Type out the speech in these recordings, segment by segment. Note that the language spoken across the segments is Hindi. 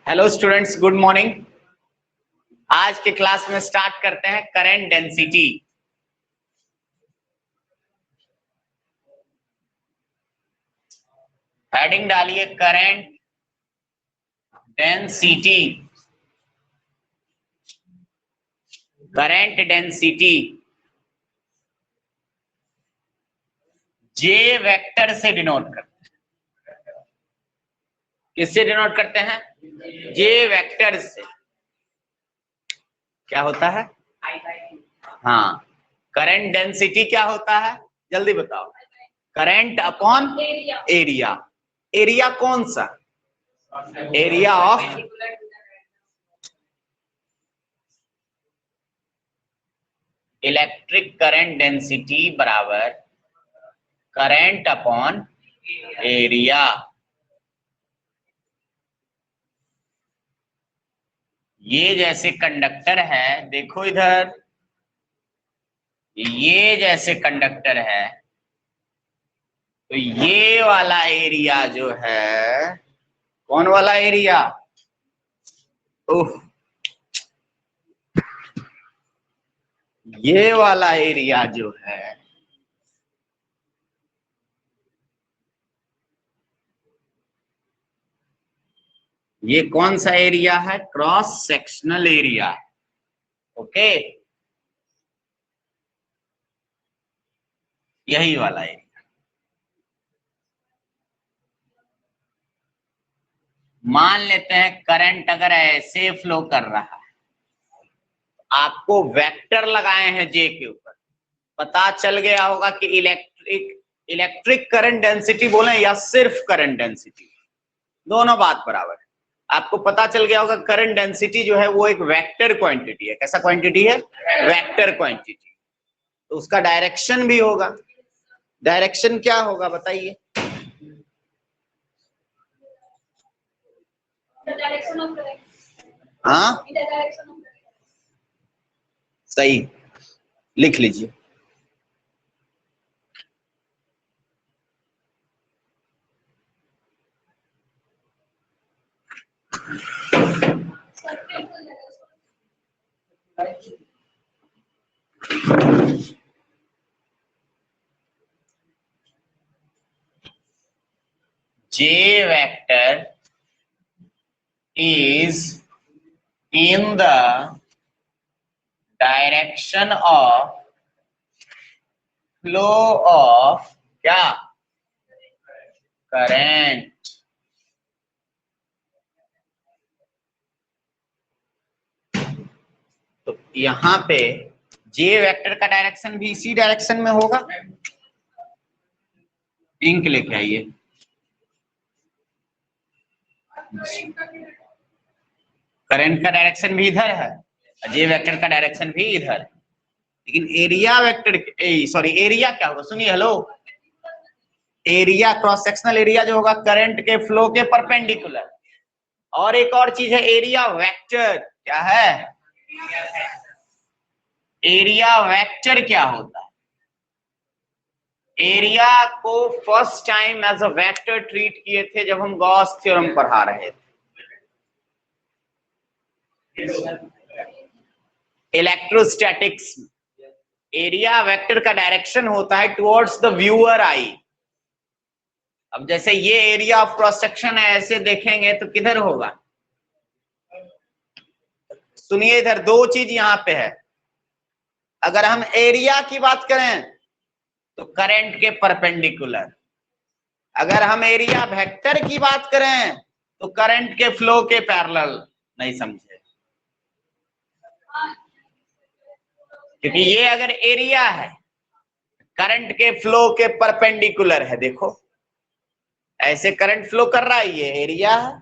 Hello students, good morning. आज के क्लास में स्टार्ट करते हैं करंट डेंसिटी। हेडिंग डालिए करंट डेंसिटी। करंट डेंसिटी जे वेक्टर से डिनोट करते हैं। किससे डिनोट करते हैं? जे वेक्टर से। क्या होता है? हाँ, करंट डेंसिटी क्या होता है? जल्दी बताओ। Current upon area. एरिया कौन सा? Area of electric current density बराबर करंट अपॉन एरिया। ये जैसे कंडक्टर है, देखो इधर, ये जैसे कंडक्टर है तो ये वाला एरिया जो है, कौन वाला एरिया? ओह, ये वाला एरिया जो है ये कौन सा एरिया है? Cross sectional area. ओके, यही वाला एरिया। मान लेते हैं करंट अगर ऐसे फ्लो कर रहा है, आपको वेक्टर लगाए हैं जे के ऊपर, पता चल गया होगा कि इलेक्ट्रिक करंट डेंसिटी बोले या सिर्फ करंट डेंसिटी, दोनों बात बराबर है। आपको पता चल गया होगा करंट डेंसिटी जो है वो एक वेक्टर क्वांटिटी है। कैसा क्वांटिटी है? Vector quantity. तो उसका डायरेक्शन भी होगा। डायरेक्शन क्या होगा बताइए? हाँ, सही, लिख लीजिए। J vector is in the direction of flow of क्या? करंट। तो यहां पे जे वेक्टर का डायरेक्शन भी इसी डायरेक्शन में होगा। इंक लेके आइए। करंट का डायरेक्शन भी इधर है, जे वेक्टर का डायरेक्शन भी इधर है, लेकिन एरिया वेक्टर, सॉरी, एरिया क्या होगा? सुनिए, hello, area cross sectional area जो होगा करंट के फ्लो के परपेंडिकुलर। और एक और चीज है एरिया वेक्टर। क्या है? एरिया वेक्टर क्या होता है? एरिया को first time as a vector treat किए थे जब हम गॉस थ्योरम पढ़ा रहे थे। इलेक्ट्रोस्टैटिक्स एरिया वेक्टर का डायरेक्शन होता है टुवर्ड्स द व्यूअर आई। अब जैसे ये एरिया ऑफ क्रॉस सेक्शन है, ऐसे देखेंगे तो किधर होगा? सुनिए, इधर दो चीज यहां पे है। अगर हम एरिया की बात करें तो करंट के परपेंडिकुलर। अगर हम एरिया वेक्टर की बात करें तो करंट के फ्लो के पैरेलल। नहीं समझे? क्योंकि ये अगर एरिया है, करंट के फ्लो के परपेंडिकुलर है। देखो, ऐसे करंट फ्लो कर रहा है, ये एरिया है,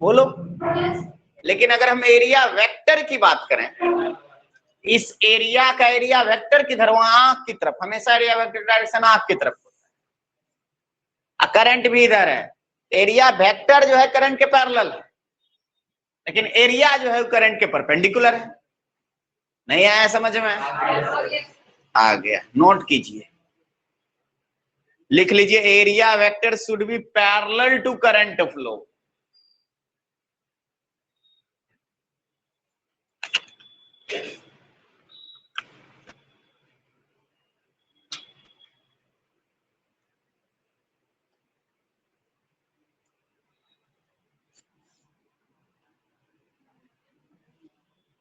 बोलो। लेकिन अगर हम एरिया वेक्टर की बात करें, इस एरिया का एरिया वेक्टर किधर? वहां आंख की तरफ। हमेशा एरिया वेक्टर डायरेक्शन आंख की तरफ होता है। करंट भी इधर है। एरिया वेक्टर जो है करंट के पैरेलल है, लेकिन एरिया जो है वो करंट के परपेंडिकुलर है। नहीं आया समझ में? आ गया, नोट कीजिए, लिख लीजिए। Area vector should be parallel to current flow.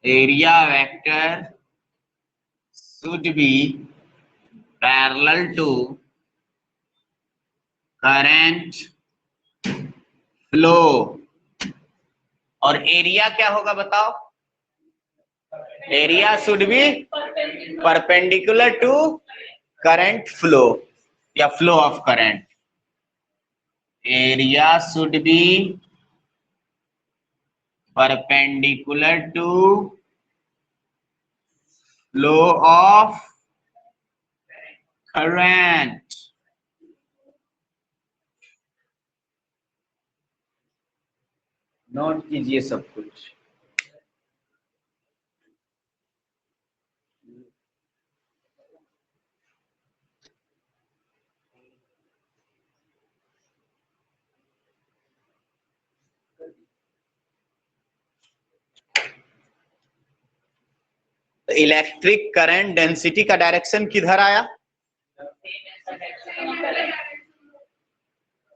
Area vector should be parallel to current flow। और एरिया क्या होगा बताओ? Area should be perpendicular to current flow या flow of current. Area should be perpendicular to flow of current. Note कीजिए सब कुछ। इलेक्ट्रिक करंट डेंसिटी का डायरेक्शन किधर आया?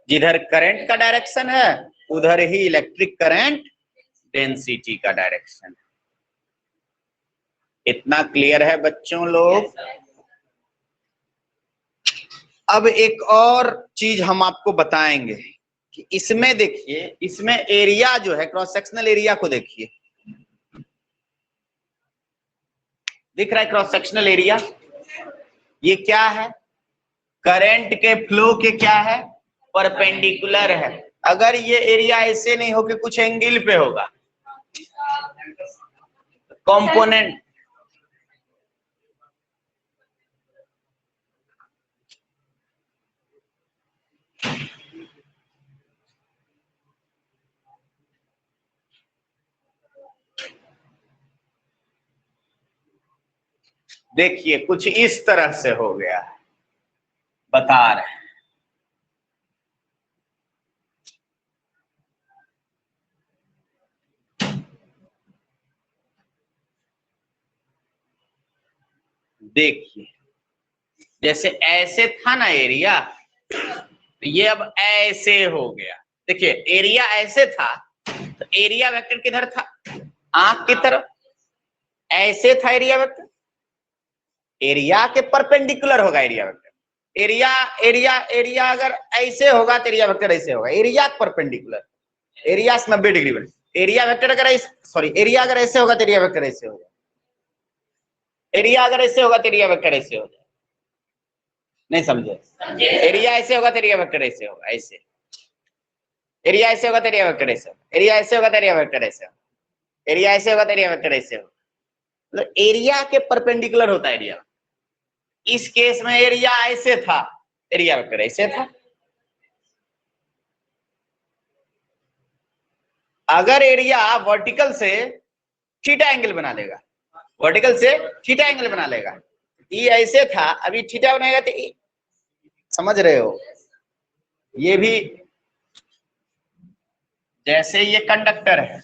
जिधर करंट का डायरेक्शन है उधर ही इलेक्ट्रिक करंट डेंसिटी का डायरेक्शन। इतना क्लियर है बच्चों लोग? अब एक और चीज हम आपको बताएंगे कि इसमें देखिए, इसमें एरिया जो है क्रॉस सेक्शनल एरिया को देखिए, दिख रहा है क्रॉस सेक्शनल एरिया? ये क्या है? करंट के फ्लो के क्या है? परपेंडिकुलर है। अगर ये एरिया ऐसे नहीं हो कि कुछ एंगल पे होगा, कंपोनेंट देखिए कुछ इस तरह से हो गया है, बता रहे हैं। देखिए जैसे ऐसे था ना एरिया, तो ये अब ऐसे हो गया। देखिए एरिया ऐसे था तो एरिया वेक्टर किधर था? आंख की तरफ। ऐसे था एरिया वेक्टर, एरिया के परपेंडिकुलर होगा area vector. Area area area अगर ऐसे होगा तो एरिया वेक्टर ऐसे होगा, एरिया परपेंडिकुलर, एरिया 90 डिग्री बने। एरिया वेक्टर अगर सॉरी एरिया अगर ऐसे होगा तो एरिया वेक्टर ऐसे होगा, एरिया अगर ऐसे होगा तो एरिया वेक्टर ऐसे हो जाए। नहीं समझे? एरिया ऐसे होगा तो एरिया वेक्टर ऐसे होगा, ऐसे। एरिया ऐसे होगा तो एरिया वेक्टर ऐसे होगा, एरिया ऐसे होगा तो एरिया वेक्टर ऐसे होगा, एरिया ऐसे होगा तो एरिया वेक्टर ऐसे होगा। मतलब एरिया के परपेंडिकुलर होता है एरिया। इस केस में एरिया ऐसे था, एरिया वेक्टर ऐसे था। अगर एरिया वर्टिकल से थीटा एंगल बना लेगा, वर्टिकल से थीटा एंगल बना लेगा, ये ऐसे था, अभी थीटा बनाएगा तो समझ रहे हो? ये भी जैसे ये कंडक्टर है,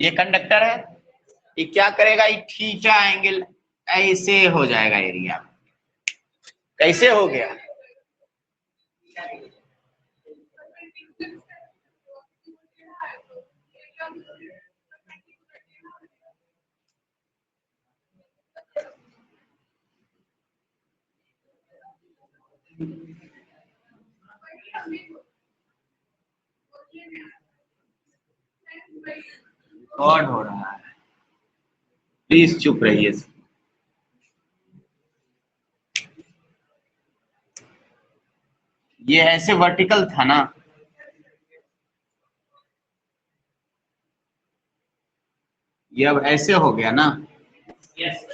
ये कंडक्टर है, ये क्या करेगा? ये थीटा एंगल ऐसे हो जाएगा एरिया। कैसे हो गया? रिकॉर्ड हो रहा है, प्लीज चुप रहिए। ये ऐसे वर्टिकल था ना, ये अब ऐसे हो गया ना। yes.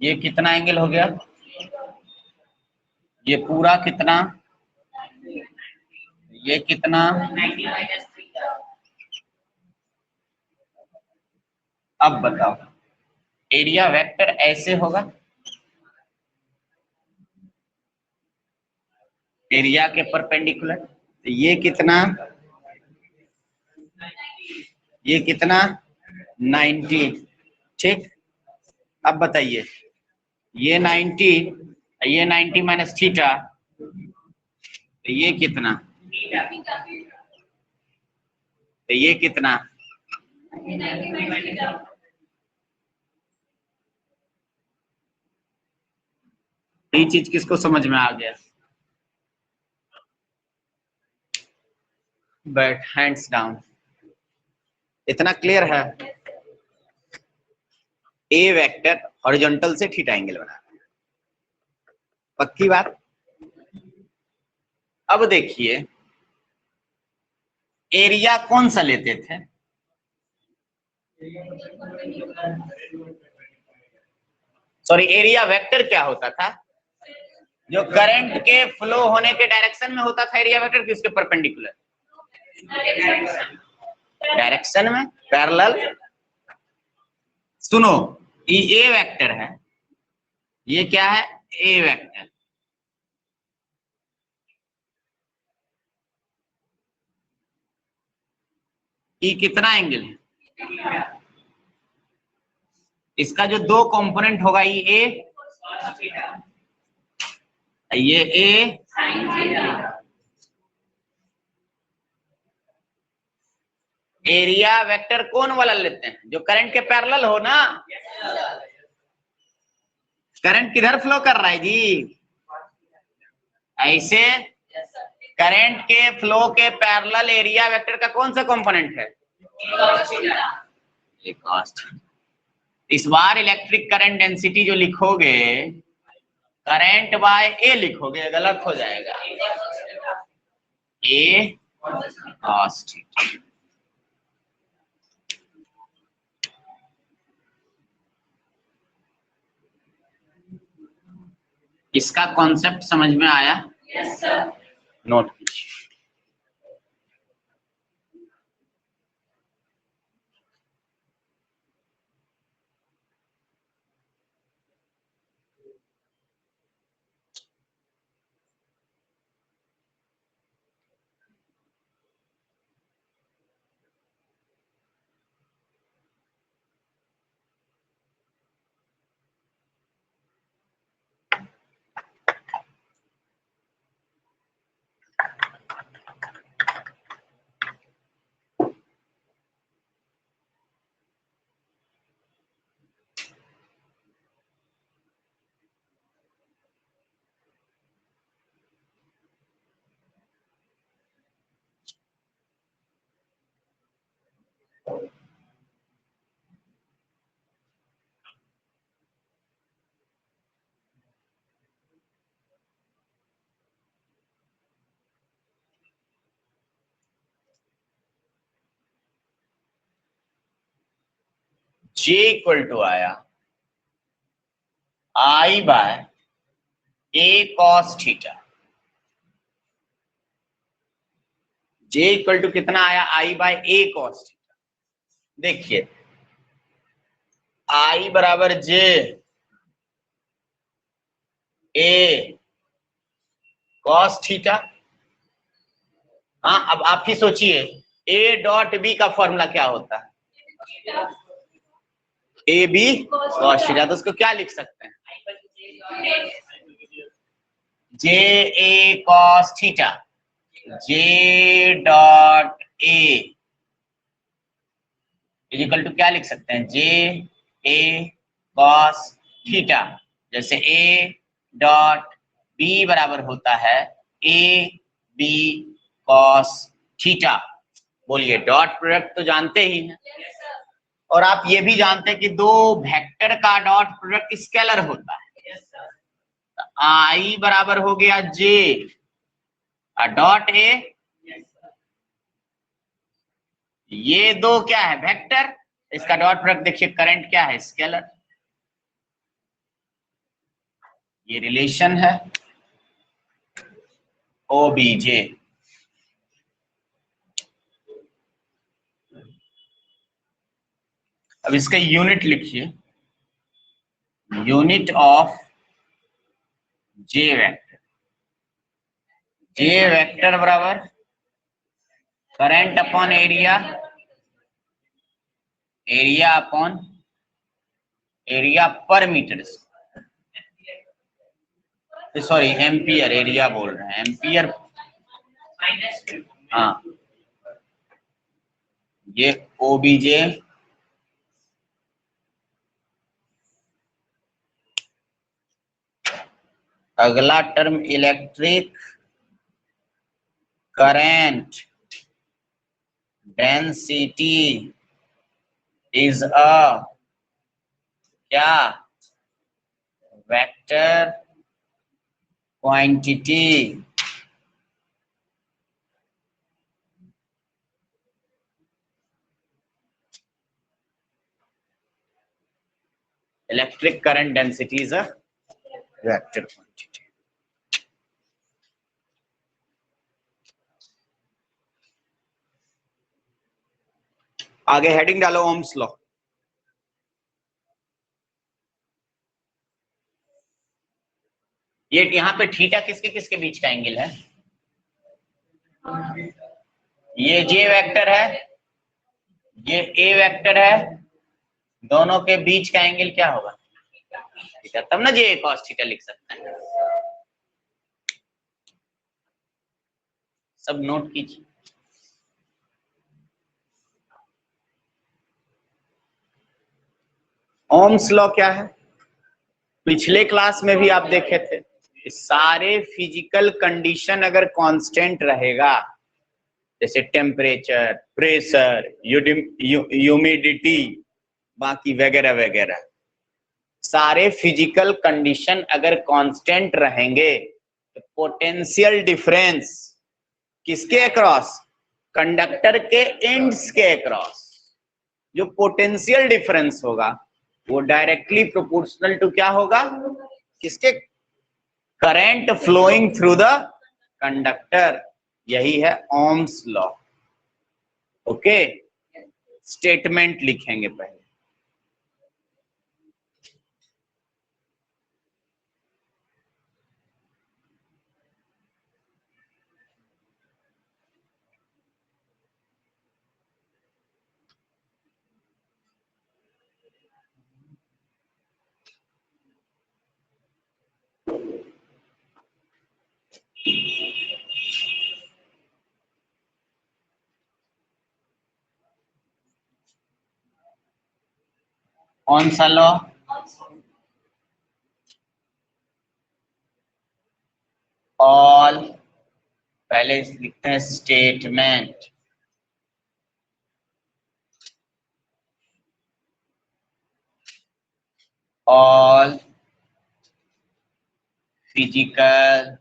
ये कितना एंगल हो गया? ये पूरा कितना? ये कितना? अब बताओ, एरिया वेक्टर ऐसे होगा, एरिया के परपेंडिकुलर। तो ये कितना 90। ठीक, अब बताइए ये 90, ये 90 माइनस थीटा, तो ये कितना, तो ये कितना, ये चीज किसको समझ में आ गया? बैठ, हैंड्स डाउन। इतना क्लियर है? ए वेक्टर हॉरिजॉन्टल से थीटा एंगल बना रहा है, पक्की बात। अब देखिए एरिया कौन सा लेते थे? सॉरी, एरिया वेक्टर क्या होता था? जो करंट के फ्लो होने के डायरेक्शन में होता था एरिया वेक्टर, किसके परपेंडिकुलर? डायरेक्शन में, पैरेलल। सुनो, ये ए वेक्टर है, ये क्या है? ए वेक्टर। ये कितना एंगल है? इसका जो दो कंपोनेंट होगा, ये ए, एरिया वेक्टर कौन वाला लेते हैं? जो करंट के पैरेलल हो ना। करंट किधर फ्लो कर रहा है जी? ऐसे करंट के फ्लो के पैरेलल एरिया वेक्टर का कौन सा कंपोनेंट है? इस बार इलेक्ट्रिक करंट डेंसिटी जो लिखोगे, करंट बाय ए लिखोगे, गलत हो जाएगा। A cos theta. इसका कॉन्सेप्ट समझ में आया? Yes sir. नोट कीजिए। J इक्वल टू आया I by A cos theta. J equal to कितना आया? I by A cos theta. देखिए I बराबर J ए कॉस थीटा। हाँ, अब आप ही सोचिए ए डॉट बी का फॉर्मूला क्या होता है? A B cos theta. तो उसको क्या लिख सकते हैं? J A cos theta, J dot A equal to क्या लिख सकते हैं? J A cos theta. जैसे ए डॉट बी बराबर होता है ए बी कॉस थीटा। बोलिए, डॉट प्रोडक्ट तो जानते ही हैं। और आप ये भी जानते हैं कि दो वेक्टर का डॉट प्रोडक्ट स्केलर होता है। आई बराबर हो गया जे डॉट ए, ये दो क्या है? वेक्टर। इसका डॉट प्रोडक्ट देखिए, करंट क्या है? स्केलर। ये रिलेशन है ओ बी जे। अब इसका यूनिट लिखिए, unit of J vector. J vector बराबर current upon area, area upon area पर मीटर, सॉरी एम्पियर, एरिया बोल रहे हैं, एम्पियर। हाँ, ये ओबीजे अगला term electric current density is a क्या vector quantity electric current density is a vector quantity. आगे हेडिंग डालो ओम्स लॉ। ये यहाँ पे थीटा किसके किसके बीच का एंगल है? ये जे वेक्टर है, ये ए वेक्टर है, दोनों के बीच का एंगल क्या होगा? थीटा, तब ना जे कॉस थीटा लिख सकते हैं। सब नोट कीजिए। ओम्स लॉ क्या है? पिछले क्लास में भी आप देखे थे, सारे फिजिकल कंडीशन अगर कांस्टेंट रहेगा, जैसे टेम्परेचर, प्रेशर, ह्यूमिडिटी, बाकी वगैरह वगैरह, सारे फिजिकल कंडीशन अगर कांस्टेंट रहेंगे तो पोटेंशियल डिफरेंस किसके अक्रॉस? कंडक्टर के एंड्स के अक्रॉस जो पोटेंशियल डिफरेंस होगा वो डायरेक्टली प्रोपोर्शनल टू क्या होगा? किसके? Current flowing through the conductor. यही है ओम्स लॉ। ओके, स्टेटमेंट लिखेंगे पहले। कौन सा लॉ? ऑल, पहले लिखते हैं statement. All physical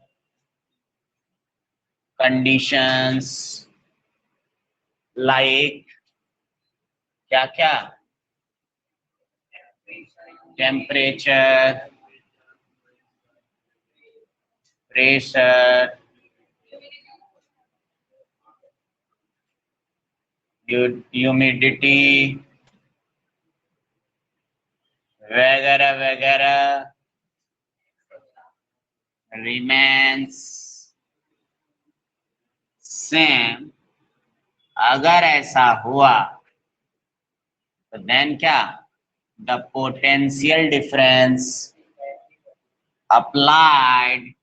conditions like क्या क्या? टेम्परेचर, प्रेशर, ह्यूमिडिटी वगैरह वगैरह रिमेन्स सेम। अगर ऐसा हुआ तो देन क्या? The potential difference applied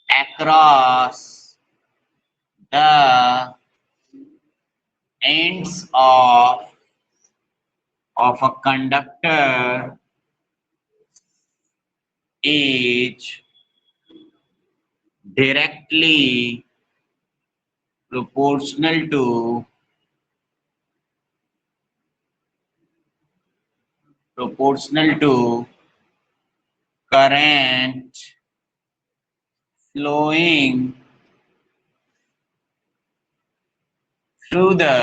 across the ends of a conductor is directly proportional to current flowing through the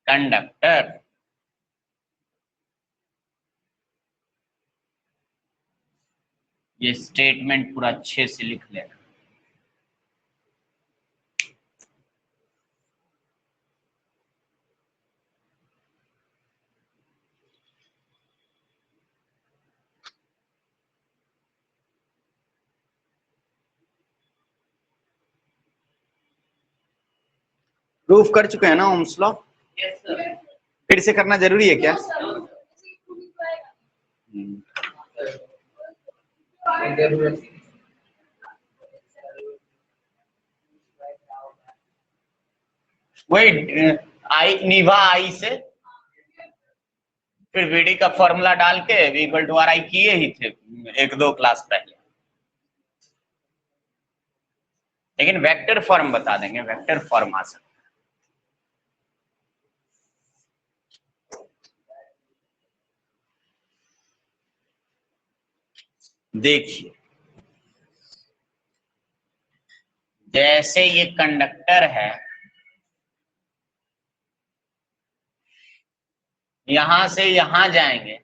conductor। ये स्टेटमेंट पूरा अच्छे से लिख लेना। प्रूफ कर चुके हैं ना ओम्स लॉ? फिर से करना जरूरी है क्या? वही आई निभा आई से फिर वीडी का फॉर्मूला डाल के v equal to R I किए ही थे एक दो क्लास पहले, लेकिन वेक्टर फॉर्म बता देंगे, वेक्टर फॉर्म आ सकता है। देखिए जैसे ये कंडक्टर है, यहां से यहां जाएंगे,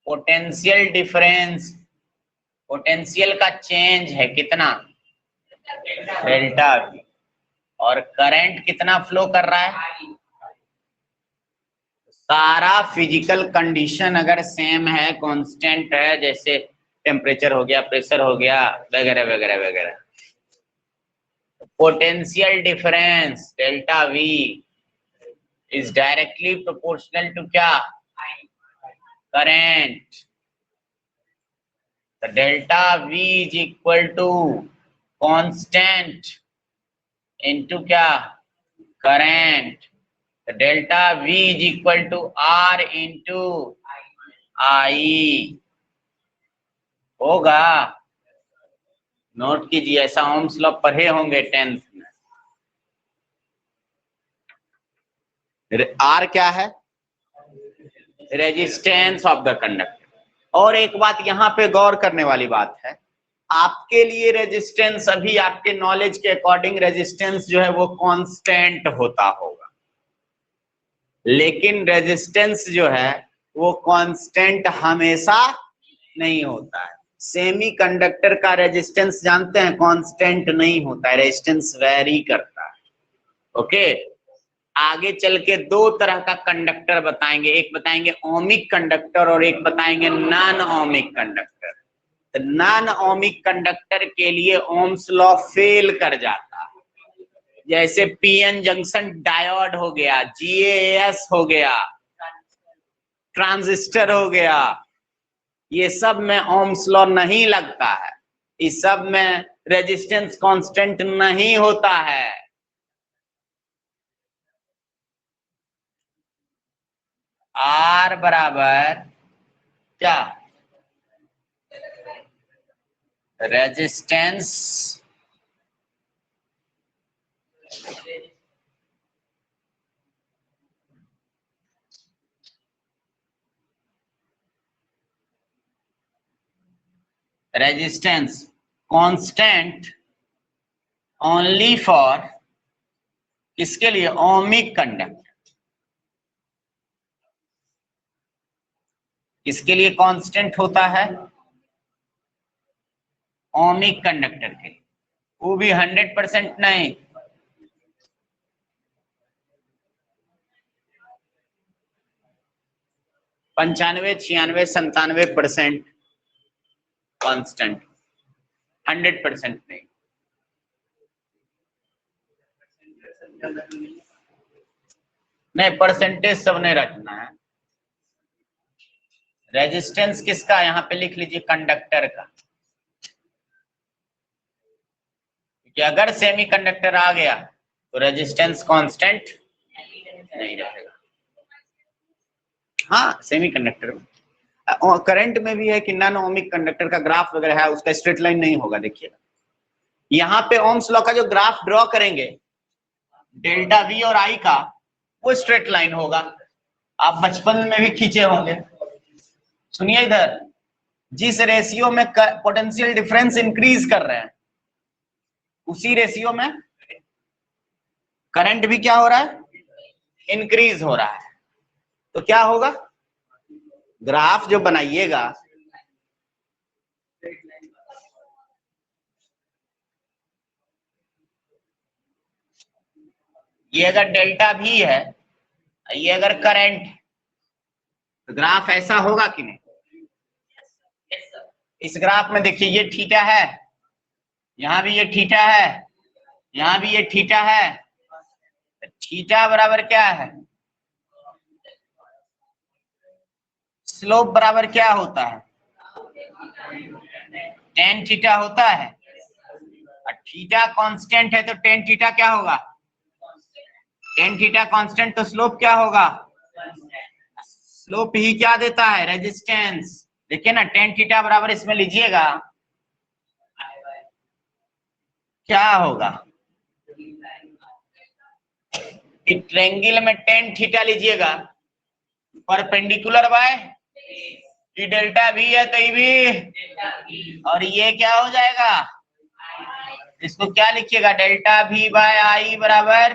पोटेंशियल डिफरेंस, पोटेंशियल का चेंज है कितना, डेल्टा वी, और करंट कितना फ्लो कर रहा है, सारा फिजिकल कंडीशन अगर सेम है, कांस्टेंट है, जैसे टेम्परेचर हो गया, प्रेशर हो गया, वगैरह वगैरह वगैरह, potential difference delta V is directly proportional to क्या, करंट। तो delta V is equal to constant into क्या, करंट। तो delta V is equal to R into I होगा। नोट कीजिए, ऐसा ओम्स लॉ पढ़े होंगे 10th में। आर क्या है, रेजिस्टेंस ऑफ द कंडक्टर। और एक बात यहाँ पे गौर करने वाली बात है, आपके लिए रेजिस्टेंस अभी आपके नॉलेज के अकॉर्डिंग रेजिस्टेंस जो है वो कांस्टेंट होता होगा, लेकिन रेजिस्टेंस जो है वो कांस्टेंट हमेशा नहीं होता है। सेमी कंडक्टर का रेजिस्टेंस जानते हैं, कांस्टेंट नहीं होता है, रेजिस्टेंस वेरी करता है। ओके, आगे चल के दो तरह का कंडक्टर बताएंगे, एक बताएंगे ओमिक कंडक्टर और एक बताएंगे नॉन ओमिक कंडक्टर। तो नॉन ओमिक कंडक्टर के लिए ओम्स लॉ फेल कर जाता है, जैसे पीएन जंक्शन डायोड हो गया, जीएएस हो गया, ट्रांजिस्टर हो गया, ये सब में ओम्स लॉ नहीं लगता है, इस सब में रेजिस्टेंस कांस्टेंट नहीं होता है। आर बराबर क्या, resistance resistance constant only for, किसके लिए, ओमिक कंडक्टर। किसके लिए कांस्टेंट होता है, ओमिक कंडक्टर के लिए, वो भी 100% नहीं, 95, 96, 97% कांस्टेंट, 100% नहीं। नहीं, परसेंटेज सब नहीं रखना है। रेजिस्टेंस किसका, यहाँ पे लिख लीजिए कंडक्टर का, कि अगर सेमी कंडक्टर आ गया तो रेजिस्टेंस कांस्टेंट नहीं रहेगा। हाँ, सेमी कंडक्टर में, करंट में भी है कि नॉन ओमिक कंडक्टर का ग्राफ वगैरह है, उसका स्ट्रेट लाइन नहीं होगा। देखिएगा यहाँ पे ओम्स लॉ का जो ग्राफ ड्रॉ करेंगे डेल्टा वी और आई का, वो स्ट्रेट लाइन होगा। आप बचपन में भी खींचे होंगे। सुनिए इधर, जिस रेशियो में पोटेंशियल डिफरेंस इंक्रीज कर रहे हैं, उसी रेशियो में करंट भी क्या हो रहा है, इंक्रीज हो रहा है। तो क्या होगा, ग्राफ जो बनाइएगा, ये अगर डेल्टा भी है, ये अगर करंट है, तो ग्राफ ऐसा होगा कि नहीं। इस ग्राफ में देखिए ये थीटा है, यहां भी ये थीटा है, यहां भी ये थीटा है, थीटा बराबर क्या है, स्लोप बराबर क्या होता है, टेन थीटा होता है। और थीटा कांस्टेंट है तो टेन थीटा क्या होगा, टेन थीटा कांस्टेंट तो स्लोप क्या होगा, स्लोप ही क्या देता है, रेजिस्टेंस। देखिए ना, टेन थीटा बराबर इसमें लीजिएगा क्या होगा, ट्रायंगल में टेन थीटा लीजिएगा परपेंडिकुलर बाय ये डेल्टा भी है तो ये भी, और ये क्या हो जाएगा, इसको क्या लिखिएगा, डेल्टा भी बाय आई बराबर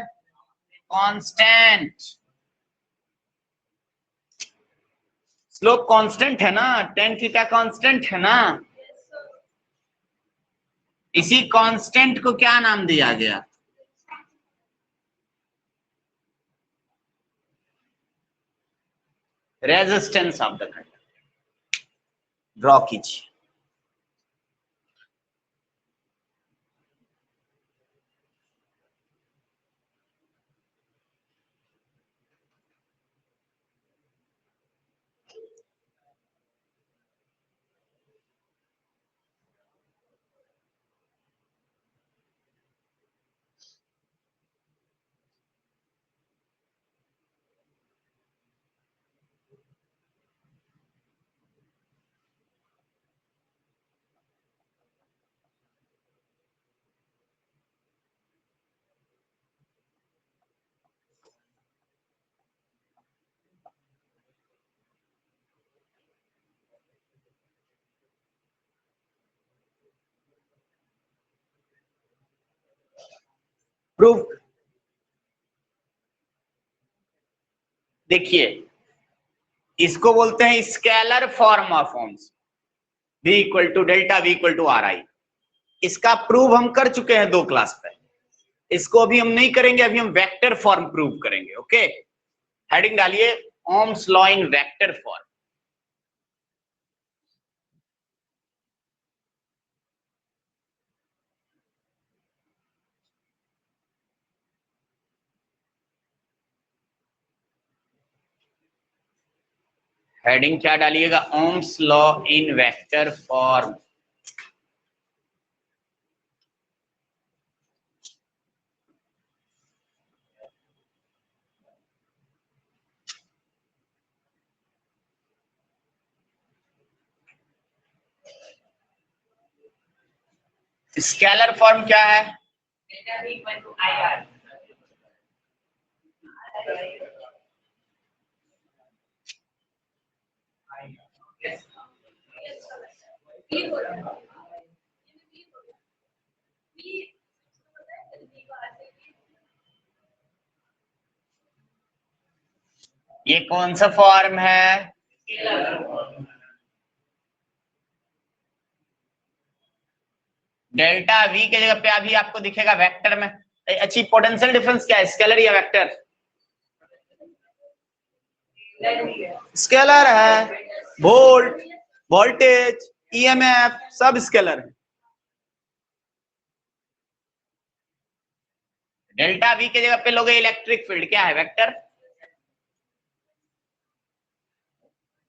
कांस्टेंट। स्लोप कांस्टेंट है ना, टेन थीटा कांस्टेंट है ना, इसी कांस्टेंट को क्या नाम दिया गया, resistance of the conductor. Draw कीजिए। प्रूफ देखिए, इसको बोलते हैं scalar form of Ohm's, v equal to delta v equal to R I. इसका प्रूव हम कर चुके हैं 2 क्लास पे, इसको अभी हम नहीं करेंगे, अभी हम वेक्टर फॉर्म प्रूव करेंगे। ओके, हेडिंग डालिए Ohm's law in vector form. Heading क्या डालिएगा, Ohm's law in vector form. Scalar form क्या है, ये कौन सा फॉर्म है, डेल्टा वी के जगह पे अभी आपको दिखेगा वेक्टर में। अच्छी, पोटेंशियल डिफरेंस क्या है, स्केलर या वेक्टर, स्केलर है। वोल्ट, वोल्टेज, ईएमएफ सब स्केलर है। डेल्टा वी के जगह पे लोगे इलेक्ट्रिक फील्ड, क्या है, वेक्टर।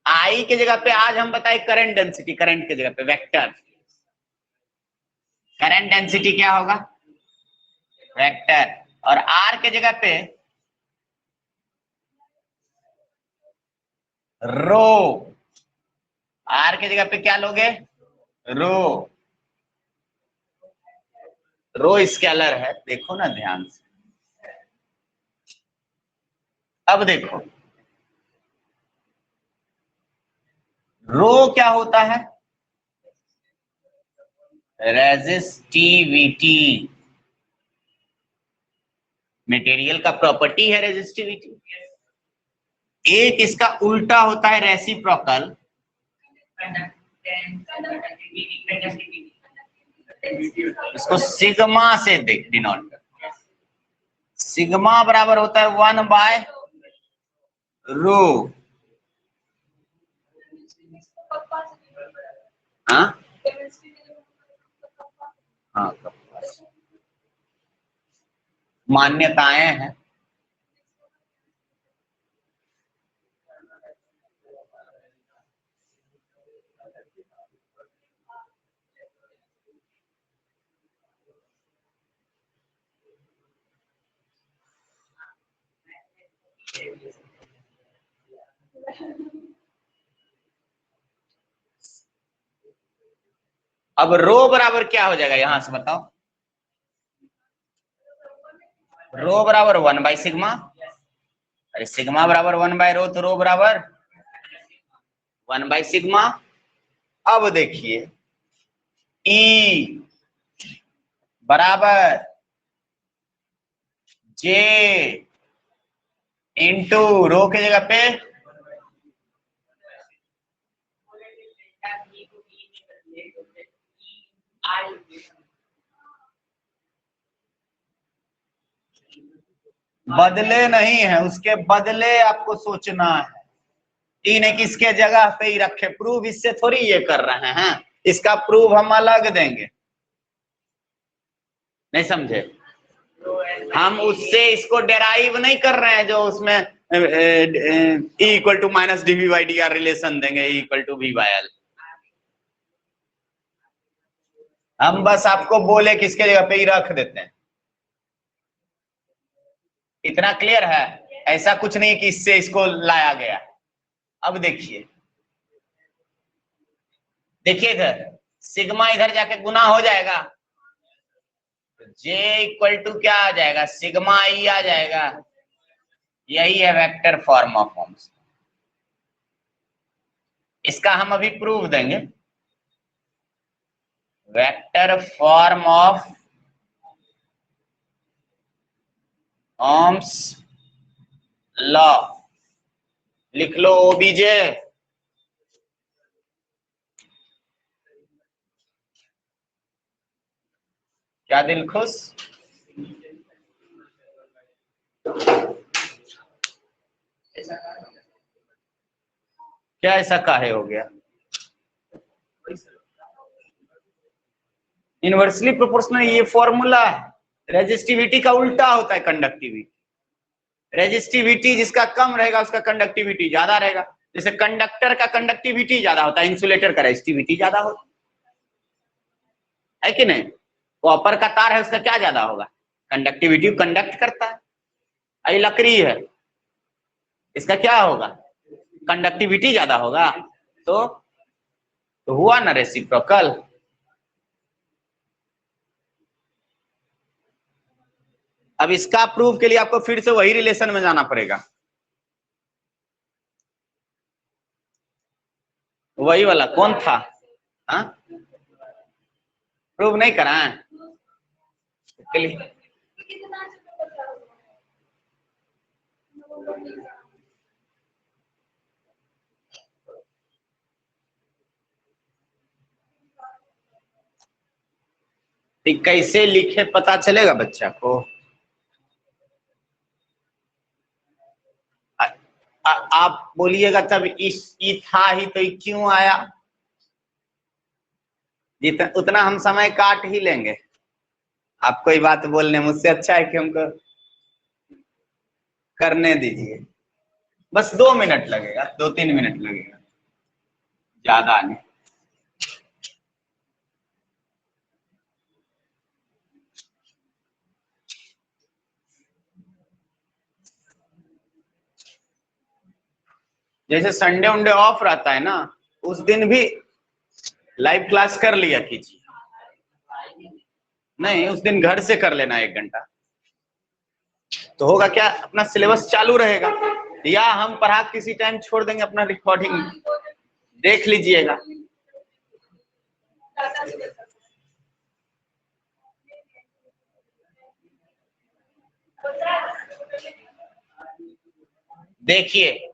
आई के जगह पे आज हम बताए करंट डेंसिटी, करंट के जगह पे वेक्टर। करंट डेंसिटी क्या होगा, वेक्टर। और आर के जगह पे रो, आर के जगह पे क्या लोगे, रो। रो स्केलर है, देखो ना ध्यान से। अब देखो रो क्या होता है, रेजिस्टिविटी, मटेरियल का प्रॉपर्टी है रेजिस्टिविटी। एक इसका उल्टा होता है रेसिप्रोकल, इसको सिग्मा से डिनोट करते हैं। सिग्मा बराबर होता है 1 बाय रो। हाँ हाँ, मान्यताएं हैं। अब रो बराबर क्या हो जाएगा यहां से बताओ? रो बराबर 1/सिग्मा। अरे सिग्मा बराबर 1/रो, तो रो बराबर 1/सिग्मा। अब देखिए E बराबर J इंटू रो की जगह पे बदले नहीं है, उसके बदले आपको सोचना है। इन्हें किसके जगह पे ही रखे, प्रूफ इससे थोड़ी ये कर रहे हैं, इसका प्रूफ हम अलग देंगे। नहीं समझे? हम उससे इसको डेराइव नहीं कर रहे हैं जो उसमें E equal to minus dv/dr relation देंगे, E इक्वल टू v/l। हम बस आपको बोले किसके जगह पे ही रख देते हैं। इतना क्लियर है? ऐसा कुछ नहीं कि इससे इसको लाया गया। अब देखिए देखिए इधर सिग्मा इधर जाके गुना हो जाएगा, J इक्वल टू क्या आ जाएगा, सिग्मा E आ जाएगा। यही है वेक्टर फॉर्म ऑफ ओम्स। इसका हम अभी प्रूफ देंगे। Vector form of Ohm's law लिख लो, ओबीजे। क्या दिल खुश? क्या ऐसा काहे हो गया? इनवर्सली प्रोपोर्शनल ये फॉर्मूला है। रेजिस्टिविटी का उल्टा होता है कंडक्टिविटी। रेजिस्टिविटी जिसका कम रहेगा उसका कंडक्टिविटी ज्यादा रहेगा। जैसे कंडक्टर का कंडक्टिविटी ज्यादा होता है, इंसुलेटर का रेजिस्टिविटी ज्यादा होता है कि नहीं? कॉपर का तार है उसका क्या ज्यादा होगा, कंडक्टिविटी, कंडक्ट करता है। ये लकड़ी है, इसका क्या होगा, कंडक्टिविटी ज्यादा होगा। तो हुआ ना रेसिप्रोकल। अब इसका प्रूफ के लिए आपको फिर से वही रिलेशन में जाना पड़ेगा, वही वाला कौन था? हाँ प्रूफ नहीं करा है? कैसे लिखे पता चलेगा बच्चा को? आप बोलिएगा तब इस ई था ही तो क्यों आया, जितना उतना हम समय काट ही लेंगे। आप कोई बात बोलने मुझसे अच्छा है कि हमको करने दीजिए। बस 2 मिनट लगेगा, 2-3 मिनट लगेगा, ज्यादा नहीं। जैसे संडे उनडे ऑफ रहता है ना, उस दिन भी लाइव क्लास कर लिया कीजिए। नहीं उस दिन घर से कर लेना 1 घंटा, तो होगा क्या, अपना सिलेबस चालू रहेगा। या हम पढ़ा किसी टाइम छोड़ देंगे, अपना रिकॉर्डिंग देख लीजिएगा। देखिए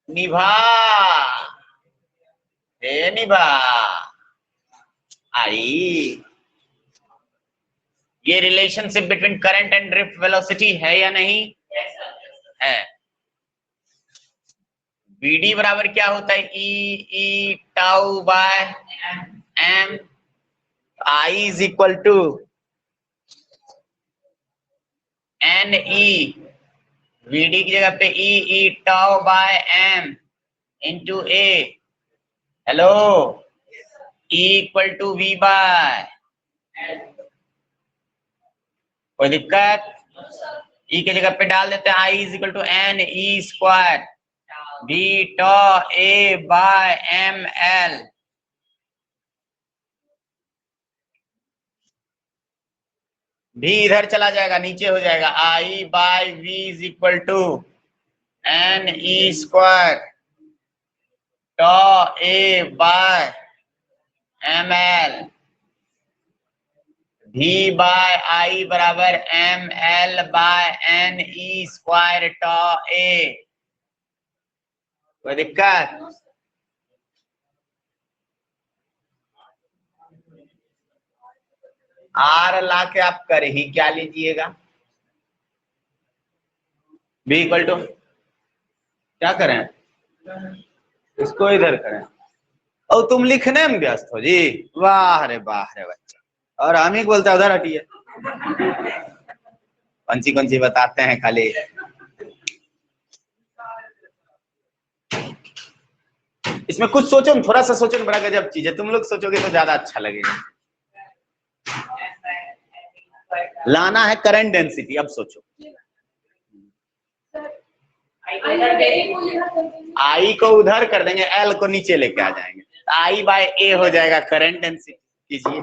निभा, हे निभा आई, ये relationship between current and drift velocity है या नहीं? है। बीडी बराबर क्या होता है, E tau by M. I is equal to N E, VD की जगह पे E tau by M into A. Hello, E equal to V by. कोई दिक्कत? ई के जगह पे डाल देते हैं I is equal to N E square B tau A by M L. भी इधर चला जाएगा, नीचे हो जाएगा I by V is equal to N E square tau A by M L. भी बाय आई बराबर M L by N E square tau A. कोई दिक्कत? आर ला के आप कर ही क्या लीजिएगा, बी इक्वल टू क्या करें, इसको इधर करें और तुम लिखने में व्यस्त हो जी। वाह रे बच्चा, और हम ही बोलते उधर हटिए। कौन सी बताते हैं खाली। इसमें कुछ सोचो, थोड़ा सा सोचो, बड़ा गजब चीज है, तुम लोग सोचोगे तो ज्यादा अच्छा लगेगा। लाना है करंट डेंसिटी। अब सोचो, आई को उधर कर देंगे, एल को नीचे लेके आ जाएंगे, आई बाय ए हो जाएगा करंट डेंसिटी। कीजिए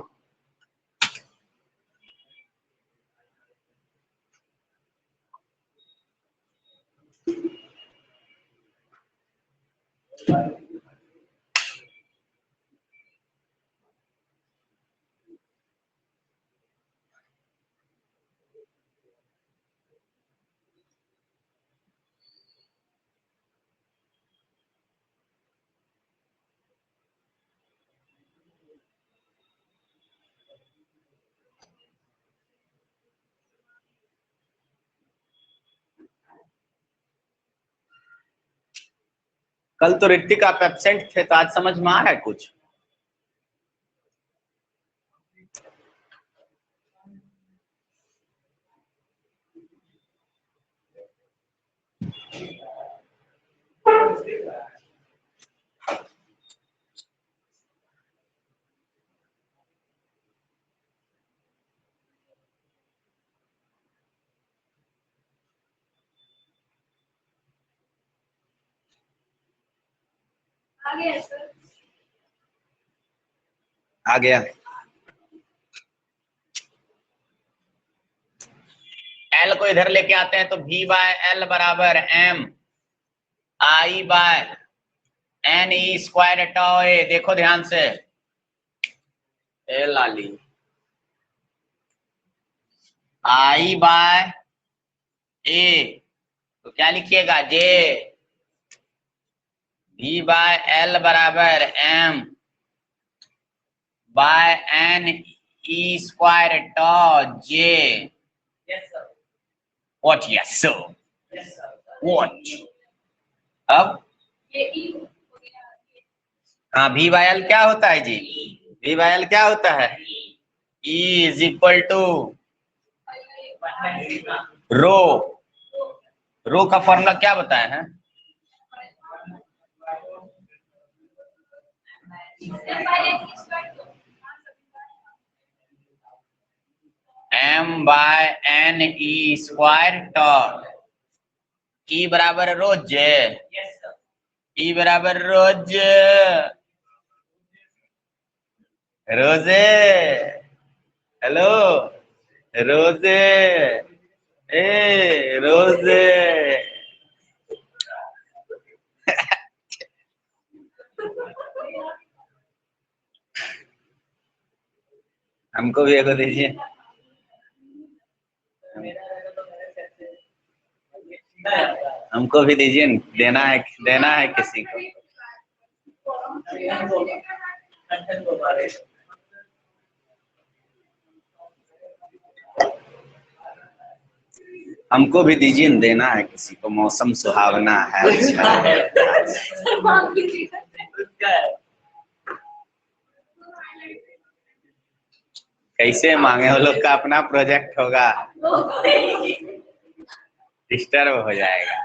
कल तो ऋतिक आप एब्सेंट थे, तो आज समझ में आ रहा है कुछ? आ गया। एल को इधर लेके आते हैं तो भी बाय एल बराबर एम आई bye N E square tau ए। देखो ध्यान से, ए लाली, आई बाय ए तो क्या लिखिएगा, जे। भी बाय एल बराबर M by N E square tau J. What? Yes sir. What? अब हाँ, भी बाय एल क्या होता है जी? भी बाय एल क्या होता है? E is equal to rho. Rho का फॉर्मूला क्या बताया है? M by N E square tau. E बराबर रोज, ई बराबर रोज, रोजे, हेलो रोजे, ए रोजे। हमको भी एगो दीजिए। हमको भी दीजिए, देना है किसी को। हमको भी दीजिए, देना है किसी को। मौसम सुहावना है, अच्छा है। कैसे मांगे? वो लोग का अपना प्रोजेक्ट होगा, डिस्टर्ब हो जाएगा।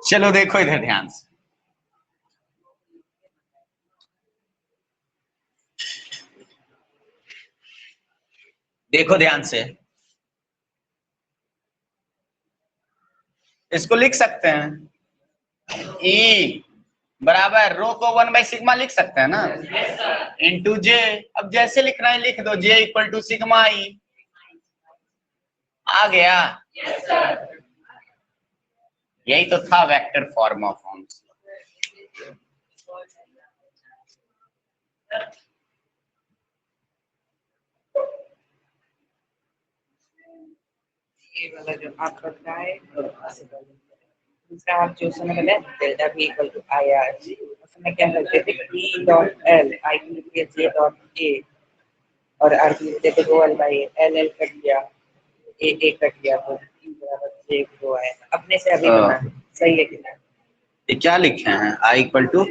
चलो देखो इधर ध्यान से, देखो ध्यान से, इसको लिख सकते हैं ई बराबर रो को 1/सिग्मा लिख सकते हैं ना, इंटू जे। अब जैसे लिखना है लिख दो, जे इक्वल टू सिग्मा ई। आ गया? यही तो था वेक्टर फॉर्म ऑफ ओम्स। ये वाला जो आप बताए, दूसरा आप जो समय बोले डेल्टा भी इक्वल टू आई आर, उसमें क्या करते थे, ई डॉट एल आई की लिख दिया जे डॉट ए, और आर की लिख देते rho L by L, L cut गया, ए कट गया, तो ई बराबर जे रो आया। अपने से अभी बना सही है कि नहीं? ये क्या लिखे हैं, आई इक्वल टू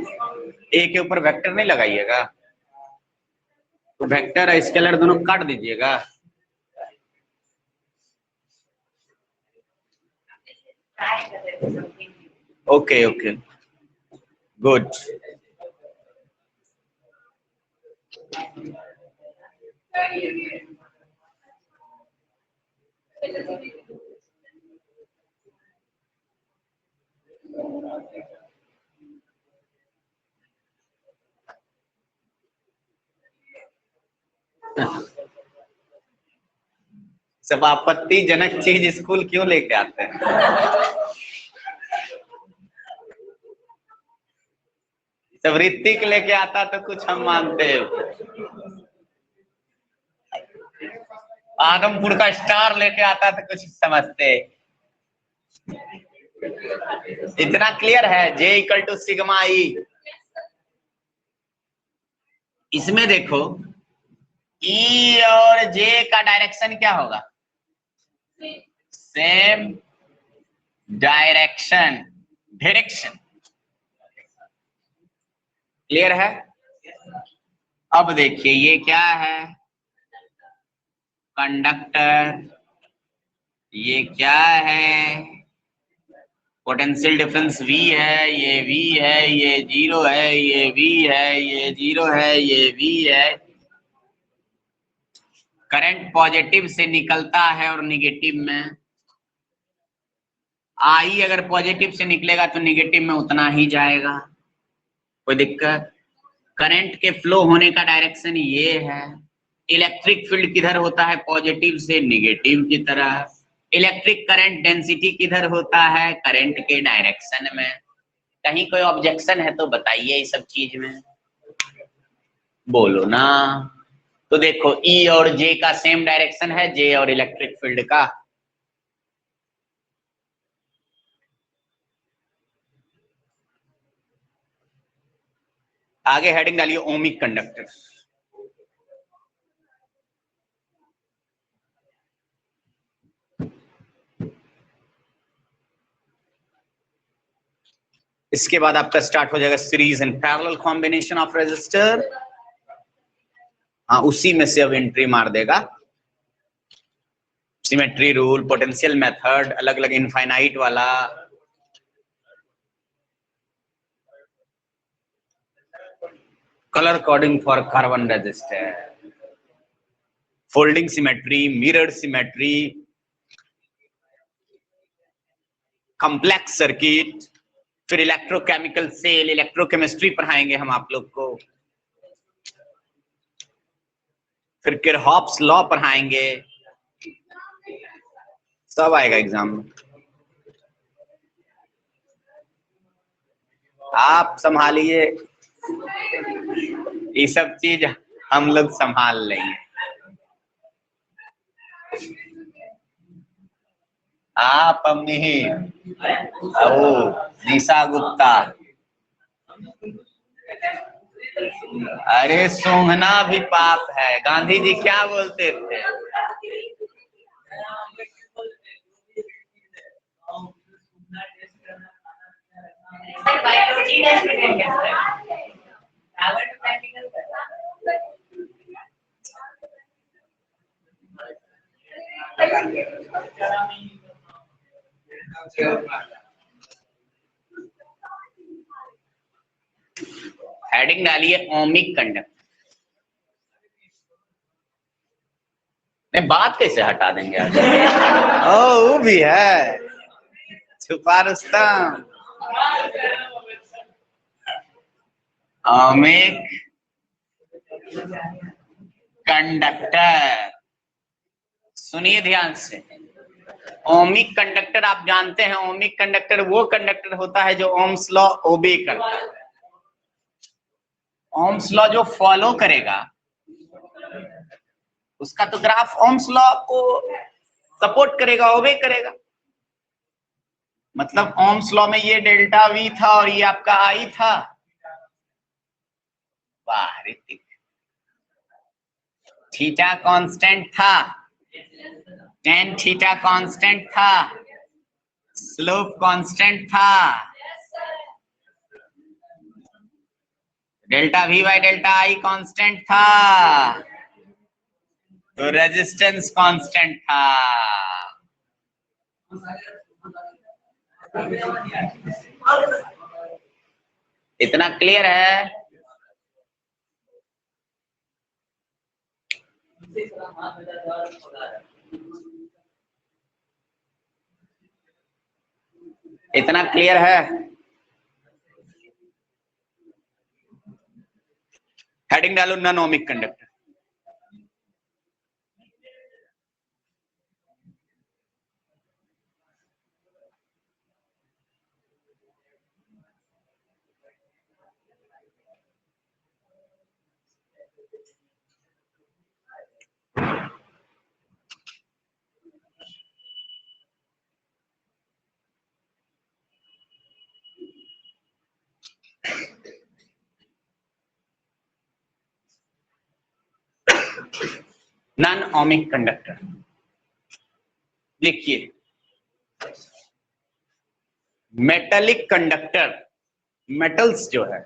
ए के ऊपर वेक्टर नहीं लगाइएगा, तो वेक्टर और स्केलर दोनों काट दीजिएगा। Okay okay good. सब आपत्तिजनक चीज स्कूल क्यों लेके आते हैं? जब ऋतिक लेके आता तो कुछ हम मानते हैं, आदमपुर का स्टार लेके आता तो कुछ समझते। इतना क्लियर है, जे इक्वल टू सिग्मा ई। इसमें देखो ई और जे का डायरेक्शन क्या होगा, सेम डायरेक्शन, डायरेक्शन। क्लियर है? अब देखिए ये क्या है, कंडक्टर, ये क्या है, पोटेंशियल डिफरेंस V है, ये V है, ये 0 है, ये V है, ये 0 है, ये V है। करंट पॉजिटिव से निकलता है और निगेटिव में, आई अगर पॉजिटिव से निकलेगा तो निगेटिव में उतना ही जाएगा, कोई दिक्कत? करंट के फ्लो होने का डायरेक्शन ये है। इलेक्ट्रिक फील्ड किधर होता है, पॉजिटिव से निगेटिव की तरह। इलेक्ट्रिक करंट डेंसिटी किधर होता है, करंट के डायरेक्शन में। कहीं कोई ऑब्जेक्शन है तो बताइए इस सब चीज में, बोलो ना। तो देखो ई और जे का सेम डायरेक्शन है, जे और इलेक्ट्रिक फील्ड का। आगे हेडिंग डालिए ओमिक कंडक्टर। इसके बाद आपका स्टार्ट हो जाएगा series and parallel combination of resistor. हाँ उसी में से अब एंट्री मार देगा, सिमेट्री रूल, पोटेंशियल मेथड, अलग अलग इनफाइनाइट वाला। Colour coding for carbon resistor, folding symmetry, mirror symmetry, complex circuit, फिर इलेक्ट्रोकेमिकल सेल, इलेक्ट्रोकेमिस्ट्री पढ़ाएंगे हम आप लोग को, फिर किरहॉफ्स लॉ पढ़ाएंगे, सब आएगा एग्जाम में। आप संभालिए, ये सब चीज हम लोग संभाल लेंगे। आप अम्मी ओ निशा गुप्ता, अरे सूंघना भी पाप है, गांधी जी क्या बोलते थे? हेडिंग डालिए ओमिक कंडक्टर। बात कैसे हटा देंगे आप? ओ वो भी है, छुपा रुस्तम। ओमिक कंडक्टर, सुनिए ध्यान से। ओमिक कंडक्टर आप जानते हैं, ओमिक कंडक्टर वो कंडक्टर होता है जो ओम्स लॉ ओबे करता है। ओम्स लॉ जो फॉलो करेगा उसका तो ग्राफ ओम्स लॉ को सपोर्ट करेगा, ओबे करेगा। मतलब ओम्स लॉ में ये डेल्टा वी था और ये आपका आई था। वाह ऋतिक, थीटा कांस्टेंट था, टेन थीटा कांस्टेंट था, स्लोप कांस्टेंट था, delta we by delta I constant था, तो रेजिस्टेंस कांस्टेंट था। इतना क्लियर है? इतना क्लियर है? हेडिंग डालो non ohmic conductor. Non ohmic conductor देखिए, मेटेलिक कंडक्टर, मेटल्स जो है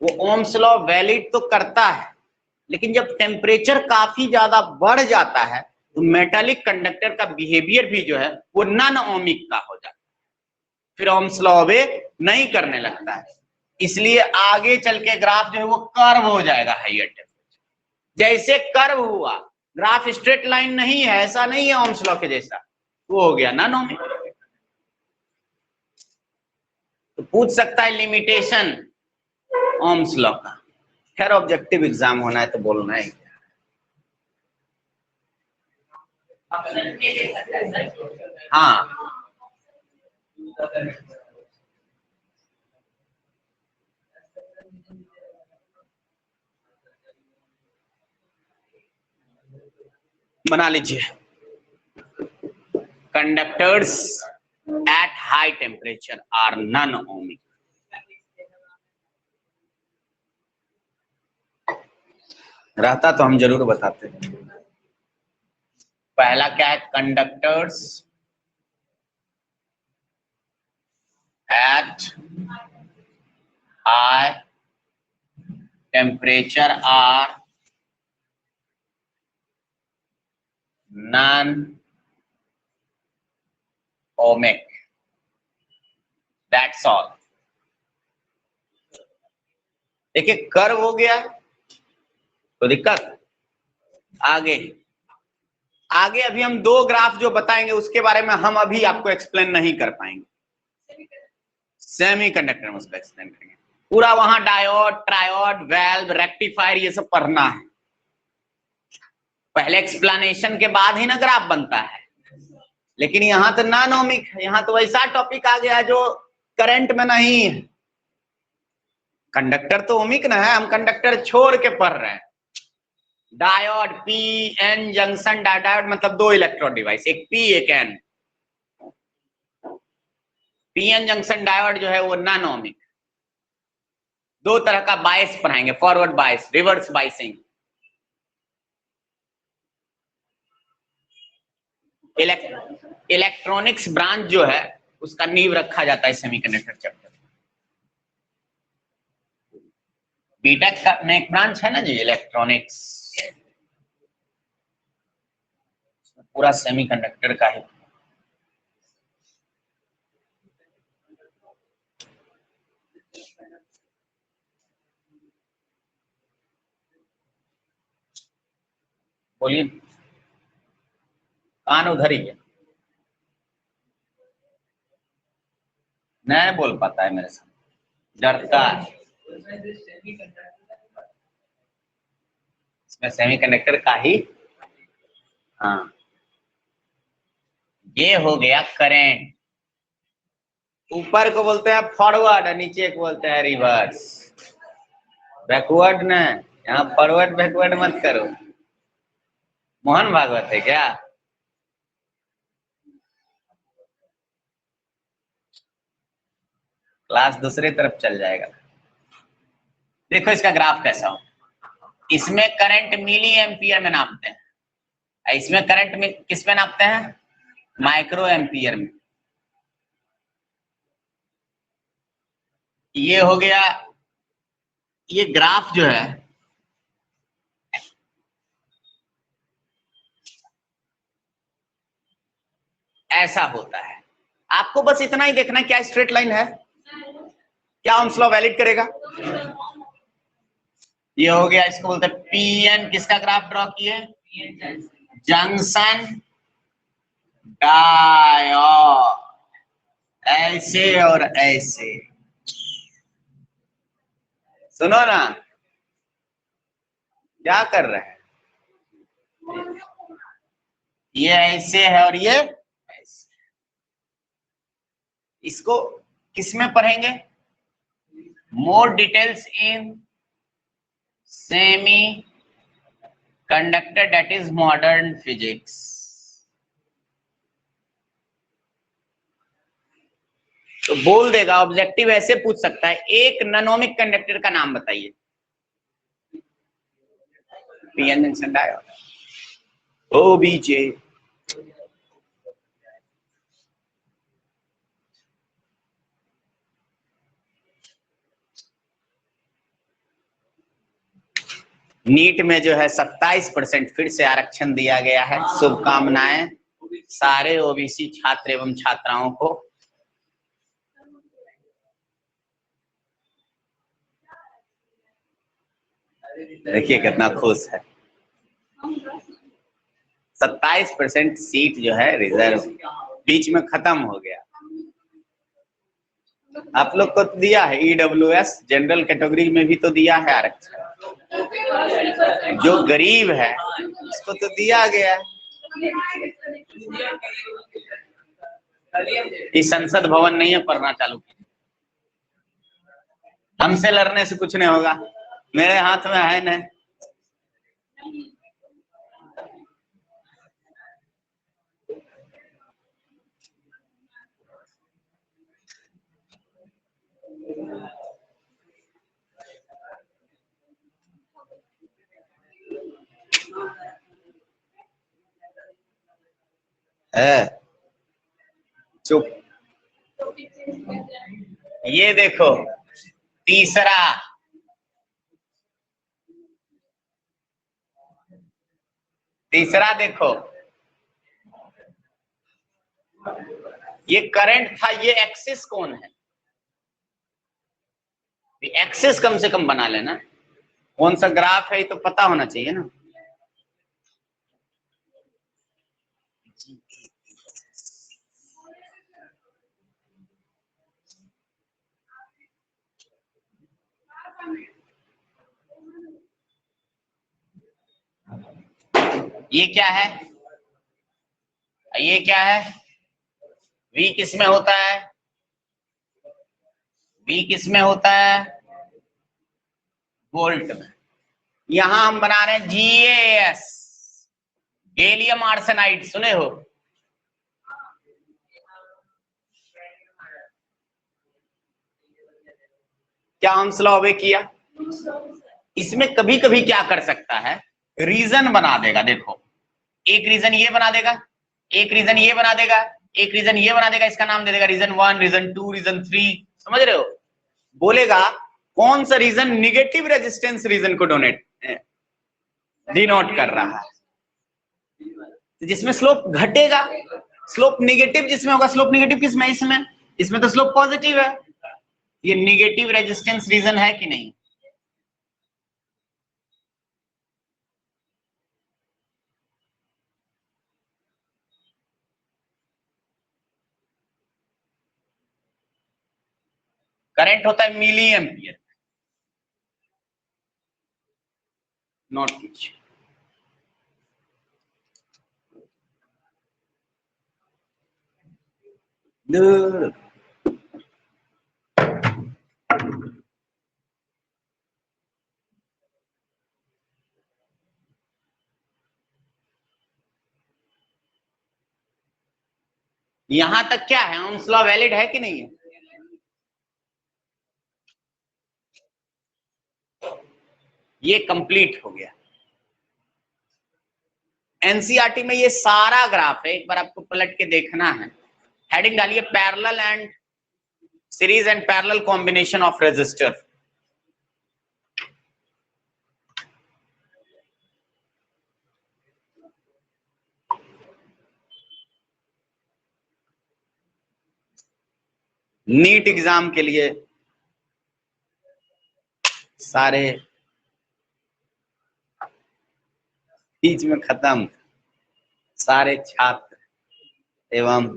वो ओम्स लॉ वैलिड तो करता है, लेकिन जब टेम्परेचर काफी ज्यादा बढ़ जाता है तो मेटेलिक कंडक्टर का बिहेवियर भी जो है वो नॉन ओमिक का हो जाता है, फिर ओम्स लॉ ओबे नहीं करने लगता है। इसलिए आगे चल के ग्राफ जो है वो कर्व हो जाएगा हाइयर टेम्परेचर। जैसे कर्व हुआ, ग्राफ स्ट्रेट लाइन नहीं है, ऐसा नहीं है ओम्स लॉ के जैसा, वो हो गया नॉन ओमिक। तो पूछ सकता है लिमिटेशन ओम्स लॉ का। खैर ऑब्जेक्टिव एग्जाम होना है तो बोलना है। हाँ, बना लीजिए। Conductors at high temperature are non ohmic. रहता तो हम जरूर बताते। पहला क्या है? Conductors at high temperature are non ohmic, that's all. देखिए कर्व हो गया तो दिक्कत आगे आगे अभी हम दो ग्राफ जो बताएंगे उसके बारे में हम अभी आपको एक्सप्लेन नहीं कर पाएंगे। सेमीकंडक्टर में उसको एक्सप्लेन करेंगे पूरा। वहां डायोड, ट्रायोड, वेल्व, रेक्टिफायर ये सब पढ़ना है। पहले एक्सप्लेनेशन के बाद ही ना ग्राफ बनता है। लेकिन यहाँ तो नॉन ओमिक है, यहाँ तो वैसा टॉपिक आ गया जो करंट में नहीं है। कंडक्टर तो ओमिक ना है, हम कंडक्टर छोड़ के पढ़ रहे हैं। Diode, P N junction, diode मतलब दो इलेक्ट्रोड डिवाइस, एक पी एक N. P N junction diode जो है वो नॉन ओमिक। दो तरह का बायस पढ़ाएंगे, forward bias, reverse biasing. Electronics branch जो है उसका नींव रखा जाता है सेमीकंडक्टर चैप्टर। बीटेक का में एक ब्रांच है ना जी, इलेक्ट्रॉनिक्स, पूरा सेमीकंडक्टर का है। बोलिए। कान उधर ही है, नहीं बोल पाता है मेरे साथ, डरता है। इसमें सेमीकंडक्टर का ही, हाँ, ये हो गया करंट। ऊपर को बोलते हैं फॉरवर्ड और नीचे को बोलते हैं रिवर्स। बैकवर्ड न, यहाँ फॉरवर्ड बैकवर्ड मत करो। मोहन भागवत है क्या? क्लास दूसरे तरफ चल जाएगा। देखो इसका ग्राफ कैसा हो, इसमें करंट मिली एम्पियर में नापते हैं, इसमें करंट में किस में नापते हैं? माइक्रो एम्पियर में। ये हो गया, ये ग्राफ जो है ऐसा होता है। आपको बस इतना ही देखना है, क्या स्ट्रेट लाइन है, क्या ओम्स लॉ वैलिड करेगा। ये हो गया, इसको बोलते हैं पीएन। किसका ग्राफ ड्रॉ किए? जंक्शन डायोड, ऐसे और ऐसे। सुनो ना, क्या कर रहे हैं, ये ऐसे है और ये ऐसे। इसको किसमें पढ़ेंगे? More details in semi conductor, that is modern physics. तो बोल देगा, ऑब्जेक्टिव ऐसे पूछ सकता है, एक नैनोमिक कंडक्टर का नाम बताइए। PN junction diode, OBJ. NEET में जो है 27% फिर से आरक्षण दिया गया है। शुभकामनाएं सारे ओबीसी छात्र एवं छात्राओं को। देखिए कितना खुश है। 27% सीट जो है रिजर्व, बीच में खत्म हो गया। आप लोग को तो दिया है, ईडब्ल्यूएस जनरल कैटेगरी में भी तो दिया है आरक्षण। जो गरीब है उसको तो दिया गया। इस संसद भवन नहीं है, पढ़ना चालू। हमसे लड़ने से कुछ नहीं होगा, मेरे हाथ में है न। है चुप। ये देखो तीसरा, देखो ये करंट था, ये एक्सिस कौन है? एक्सिस कम से कम बना लेना, कौन सा ग्राफ है ये तो पता होना चाहिए ना। ये क्या है, ये क्या है? V किस में होता है? V किस में होता है? वोल्ट में। यहां हम बना रहे हैं GaAs, गैलियम आर्सेनाइड, सुने हो? क्या ओम्स लॉ ऑबे किया? इसमें कभी कभी क्या कर सकता है, रीजन बना देगा। देखो एक रीजन ये बना देगा, एक रीजन ये बना देगा, एक रीजन ये बना देगा, इसका नाम दे देगा रीजन 1, रीजन 2, रीजन 3। समझ रहे हो? बोलेगा कौन सा रीजन निगेटिव रेजिस्टेंस रीजन को डिनोट कर रहा है, तो जिसमें स्लोप घटेगा, स्लोप निगेटिव जिसमें होगा। स्लोप निगेटिव किसमें? इसमें तो स्लोप पॉजिटिव है। ये निगेटिव रेजिस्टेंस रीजन है कि नहीं? करंट होता है मिली एम्पियर, नोट कीजिए। यहां तक क्या है, ओम्स लॉ वैलिड है कि नहीं है? ये कंप्लीट हो गया। एनसीईआरटी में ये सारा ग्राफ है, एक बार आपको पलट के देखना है। हेडिंग डालिए parallel and series and parallel combination of resistor. NEET exam के लिए सारे बीच में खत्म, सारे छात्र एवं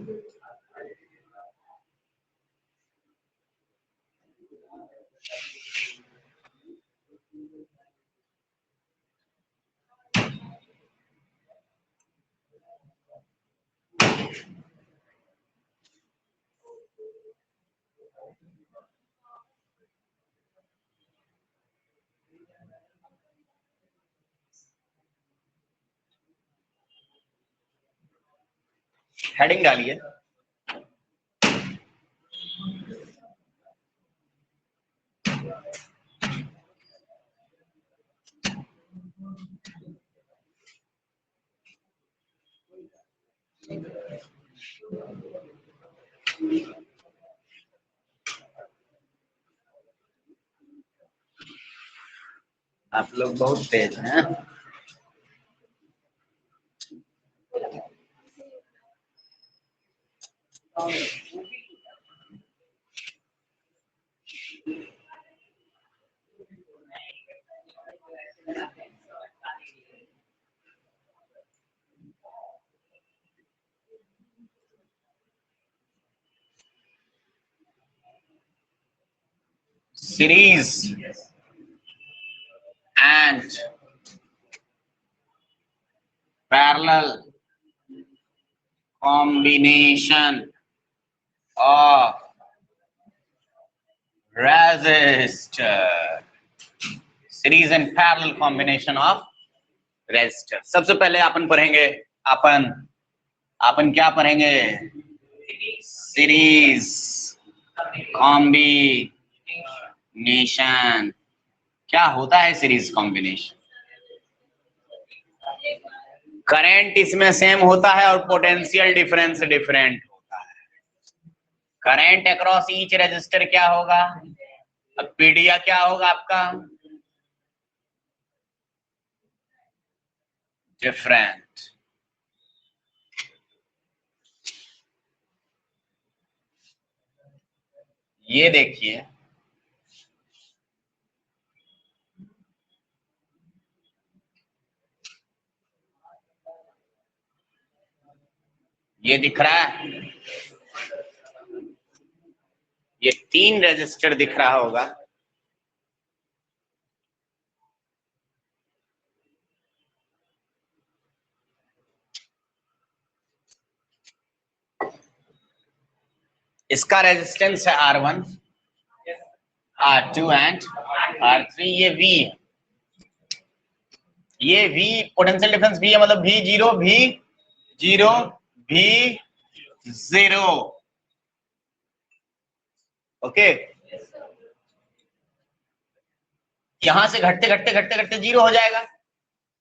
हेडिंग डालिए आप लोग बहुत तेज हैं। series and parallel combination of resistor, series and parallel combination of resistor। सबसे पहले अपन पढ़ेंगे, अपन क्या पढ़ेंगे? Series combination. क्या होता है सीरीज कॉम्बिनेशन? करंट इसमें सेम होता है और पोटेंशियल डिफरेंस डिफरेंट होता है। करंट अक्रॉस ईच रेजिस्टर क्या होगा? अब पीडिया क्या होगा आपका? डिफरेंट। ये देखिए, ये दिख रहा है, ये 3 रेजिस्टर दिख रहा होगा। इसका रेजिस्टेंस है R1, R2 एंड R3। ये V है, ये V पोटेंशियल डिफरेंस V है, मतलब V0 V0 V0। ओके, यहां से घटते घटते घटते घटते 0 हो जाएगा।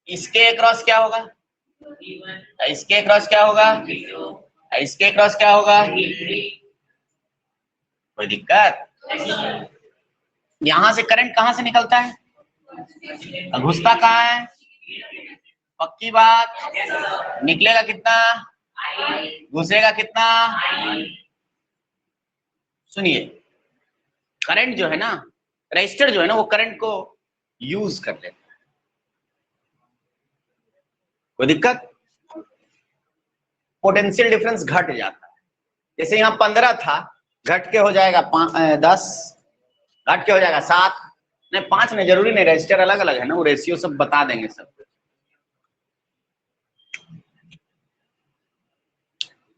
इसके क्रॉस क्या होगा? इसके क्रॉस क्या होगा? इसके क्रॉस क्या होगा? कोई दिक्कत? यहां से करंट कहां से निकलता है? घुसता कहां है? पक्की बात, निकलेगा कितना, घुसेगा कितना? सुनिए, करंट जो है ना, रेजिस्टर जो है ना, वो करंट को यूज कर लेता है। कोई दिक्कत? पोटेंशियल डिफरेंस घट जाता है। जैसे यहाँ 15 था, घट के हो जाएगा 10, काट के हो जाएगा 7, नहीं 5 नहीं, जरूरी नहीं, रजिस्टर अलग अलग है ना, वो रेशियो सब बता देंगे सब।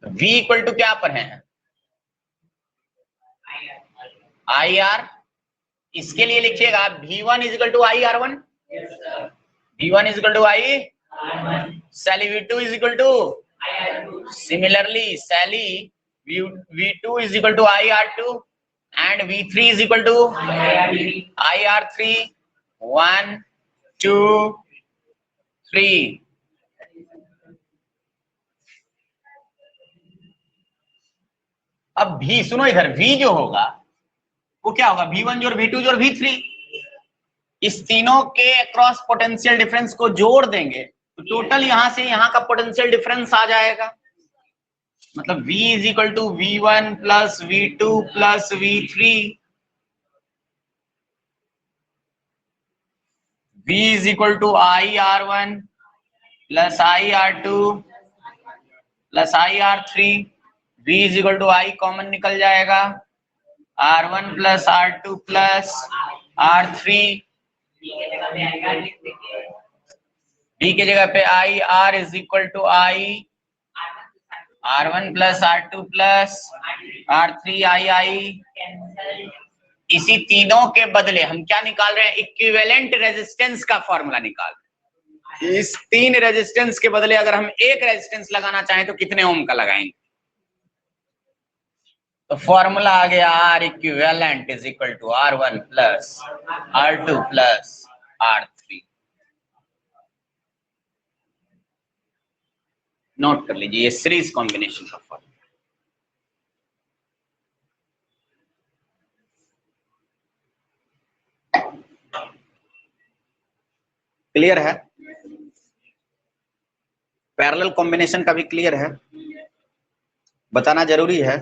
V इक्वल टू क्या पर है, आई आर। इसके लिए लिखिएगा V1 is equal to I R1, V1 is equal to I, सैली V2 is equal to, similarly सैली V2 is equal to I R2 and V3 is equal to IR3, 1 2 3। अब V सुनो इधर, V जो होगा वो क्या होगा, V1 जोड़ V2 जोड़ V3, इस तीनों के अक्रॉस पोटेंशियल डिफरेंस को जोड़ देंगे तो टोटल यहां से यहां का पोटेंशियल डिफरेंस आ जाएगा। मतलब V is equal to V1 plus V2 plus V3, V is equal to I R1 plus I R2 plus I R3, V is equal to I common निकल जाएगा, R1 plus R2 plus R3, V की जगह पे I R is equal to I R1 plus R2 plus R3 I. इसी तीनों के बदले हम क्या निकाल रहे हैं, इक्विवेलेंट रेजिस्टेंस का फॉर्मूला निकाल रहे हैं। इस 3 रेजिस्टेंस के बदले अगर हम एक रेजिस्टेंस लगाना चाहें तो कितने ओम का लगाएंगे, तो फॉर्मूला आ गया R equivalent is equal to R1 plus R2 plus R3। Note कर लीजिए, ये सीरीज कॉम्बिनेशन का फॉर्मूला। क्लियर है, पैरेलल कॉम्बिनेशन का भी क्लियर है, बताना जरूरी है।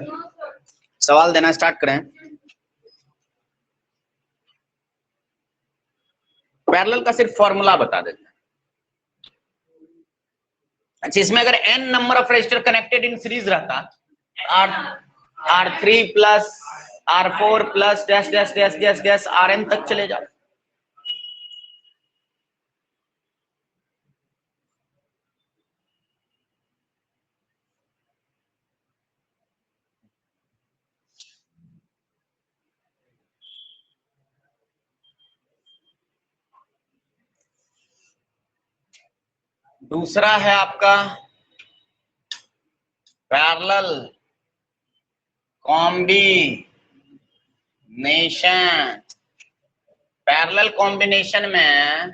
सवाल देना स्टार्ट करें। पैरेलल का सिर्फ फॉर्मूला बता देते हैं। अच्छा, इसमें अगर n number of resistor connected in series रहता, R3 plus R4 plus dash dash dash dash dash Rn तक चले जाओ। दूसरा है आपका पैरेलल कॉम्बिनेशन। पैरेलल कॉम्बिनेशन में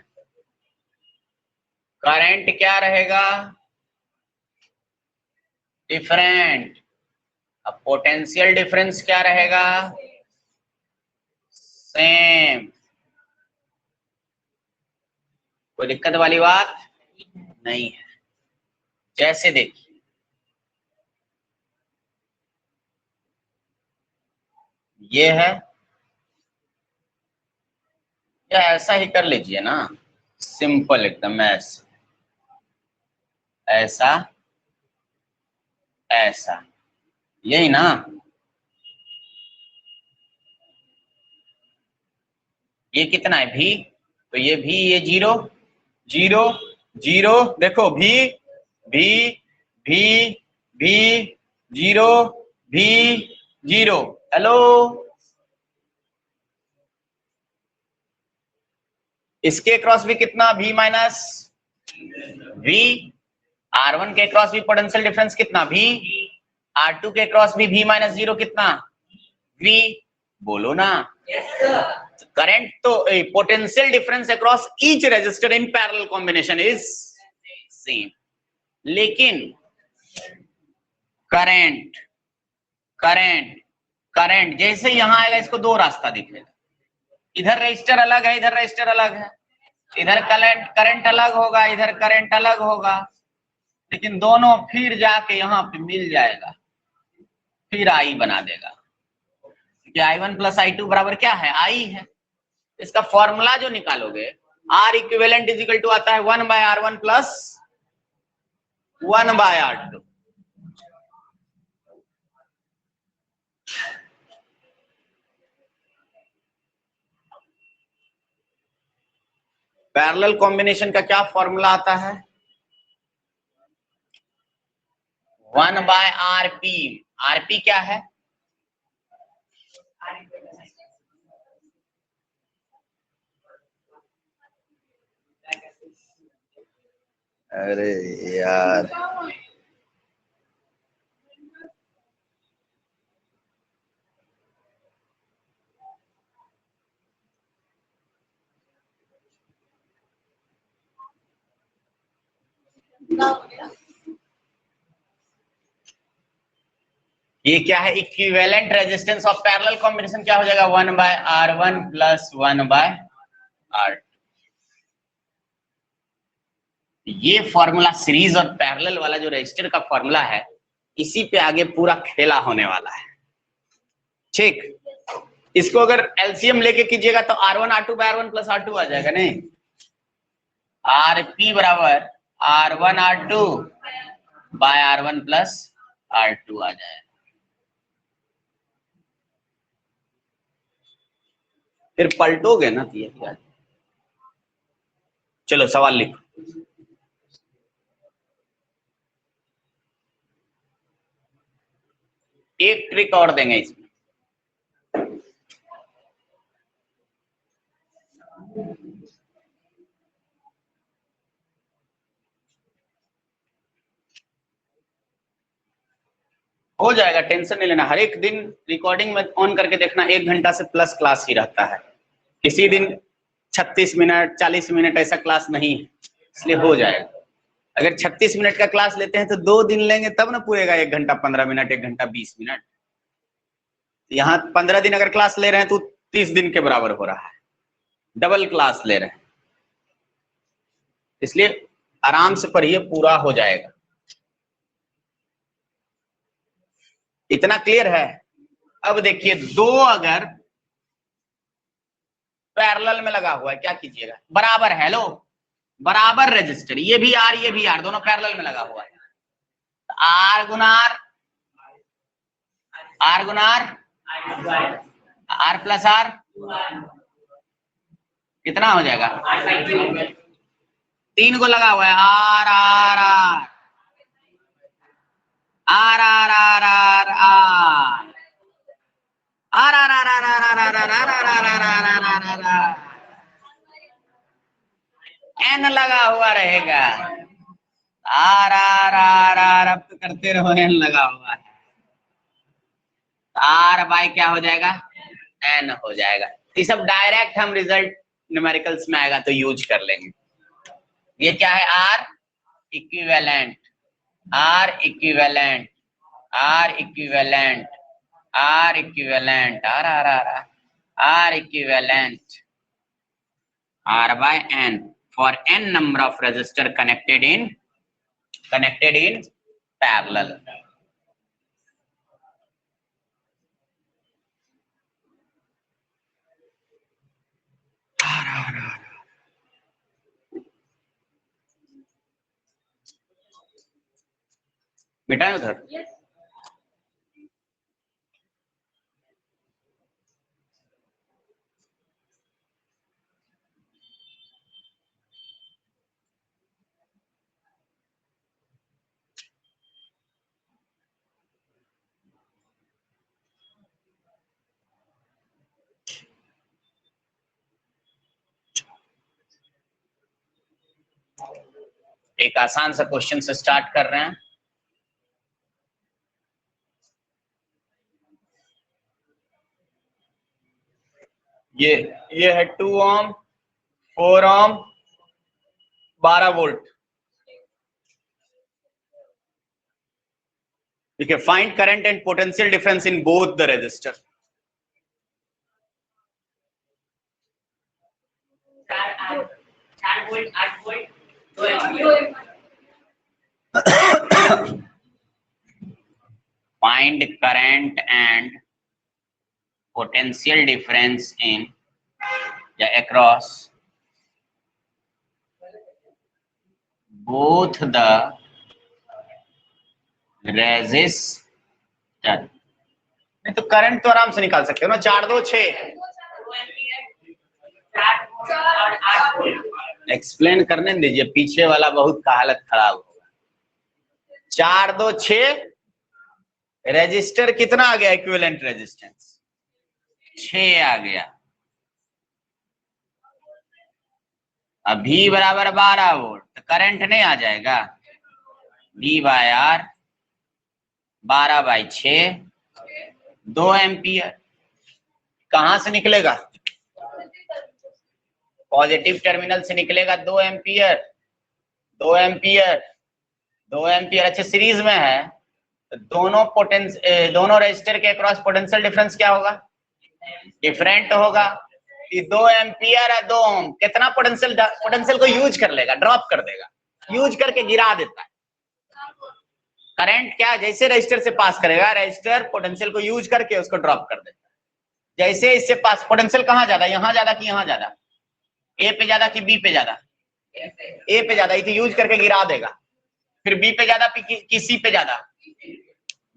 करंट क्या रहेगा, डिफरेंट। अब पोटेंशियल डिफरेंस क्या रहेगा, सेम। कोई दिक्कत वाली बात नहीं है। जैसे देखिए, ये है, या ऐसा ही कर लीजिए ना, सिंपल एकदम ऐसा ऐसा ऐसा, यही ना। ये कितना है भी, तो ये भी, ये 0 0 0, देखो भी भी भी भी 0 भी 0। हेलो, इसके क्रॉस भी कितना, V माइनस V। R1 के क्रॉस भी पोटेंशियल डिफरेंस कितना, V। R2 के क्रॉस भी V माइनस 0 कितना, V। बोलो ना, करंट तो potential difference across each resistor in parallel combination is same, लेकिन करंट करंट करंट जैसे यहां आएगा, इसको 2 रास्ता दिखेगा। इधर रजिस्टर अलग है, इधर रजिस्टर अलग है, इधर करंट अलग होगा, इधर करंट अलग होगा, लेकिन दोनों फिर जाके यहाँ पे मिल जाएगा, फिर आई बना देगा। क्योंकि I1 प्लस I2 बराबर क्या है, आई है। इसका फॉर्मूला जो निकालोगे, R equivalent is equal to आता है 1 by R1 plus 1 by R2। Parallel combination का क्या फॉर्मूला आता है? 1/RP। RP क्या है? अरे यार, ये क्या है? Equivalent resistance of parallel combination क्या हो जाएगा? 1/R1 plus 1/R2। ये फॉर्मूला सीरीज और पैरेलल वाला जो रजिस्टर का फॉर्मूला है, इसी पे आगे पूरा खेला होने वाला है। ठीक, इसको अगर एलसीएम लेके कीजिएगा तो R1 R2 bye R1 plus R2 आ जाएगा। नहीं, RP बराबर R1 R2 bye R1 plus R2 आ जाएगा। फिर पलटोगे ना तो यही आ जाएगा। चलो सवाल लिखो। एक ट्रिक और देंगे इसमें। हो जाएगा, टेंशन नहीं लेना। हर एक दिन रिकॉर्डिंग में ऑन करके देखना, 1 घंटा से प्लस क्लास ही रहता है। किसी दिन 36 मिनट 40 मिनट ऐसा क्लास नहीं है, इसलिए हो जाएगा। अगर 36 मिनट का क्लास लेते हैं तो 2 दिन लेंगे तब ना पूरेगा 1 घंटा 15 मिनट 1 घंटा 20 मिनट। यहाँ 15 दिन अगर क्लास ले रहे हैं तो 30 दिन के बराबर हो रहा है, डबल क्लास ले रहे हैं। इसलिए आराम से पढ़िए, पूरा हो जाएगा। इतना क्लियर है? अब देखिए, 2 अगर पैरेलल में लगा हुआ है, क्या कीजिएगा? बराबर है, लो बराबर रजिस्टर, ये भी आर दोनों पैरेलल में लगा हुआ है। आर गुना आर प्लस आर कितना हो जाएगा? 3 को लगा हुआ है, R R R R R R R R R R R R R R R R R R N लगा हुआ रहेगा। आर आर आर आर अब तो करते रहो, एन लगा हुआ है। आर बाई क्या हो जाएगा? एन हो जाएगा। ये सब डायरेक्ट हम रिजल्ट न्यूमेरिकल्स में आएगा तो यूज कर लेंगे। ये क्या है? R equivalent, R equivalent, R equivalent, R equivalent, R R R R equivalent, R by N for N number of resistor connected in parallel. बेटा उधर एक आसान सा क्वेश्चन से स्टार्ट कर रहे हैं। ये है 2 ओम 4 ओम 12 वोल्ट। ठीक है, find current and potential difference in both the resistor. Find current and potential difference in across both the resistor। नहीं तो करंट तो आराम से निकाल सकते हो ना, 4 2 6। एक्सप्लेन करने दीजिए, पीछे वाला बहुत का हालत खराब होगा। 4 2 6 रेजिस्टर कितना आ गया? इक्विवेलेंट रेजिस्टेंस 6 आ गया। अब V बराबर 12 वोल्ट, तो करंट नहीं आ जाएगा? V by R 12/6 2 ampere. कहां से निकलेगा? पॉजिटिव टर्मिनल से निकलेगा 2 एम्पियर। 2 ampere 2 ampere. अच्छा, सीरीज में है तो दोनों रेजिस्टर के अक्रॉस पोटेंशियल डिफरेंस क्या होगा? डिफरेंट होगा। 2 एम्पियर है 2 ओम, कितना पोटेंशियल को यूज कर लेगा? ड्रॉप कर देगा, यूज करके गिरा देता है। करंट क्या जैसे रजिस्टर से पास करेगा, रजिस्टर पोटेंशियल को यूज करके उसको ड्रॉप कर देता है। जैसे इससे पास पोटेंशियल कहाँ ज्यादा, यहाँ ज्यादा कि यहाँ ज्यादा? ए पे ज्यादा कि बी पे ज्यादा? ए पे ज्यादा, इसे यूज करके गिरा देगा। फिर बी पे ज्यादा कि सी पे ज्यादा?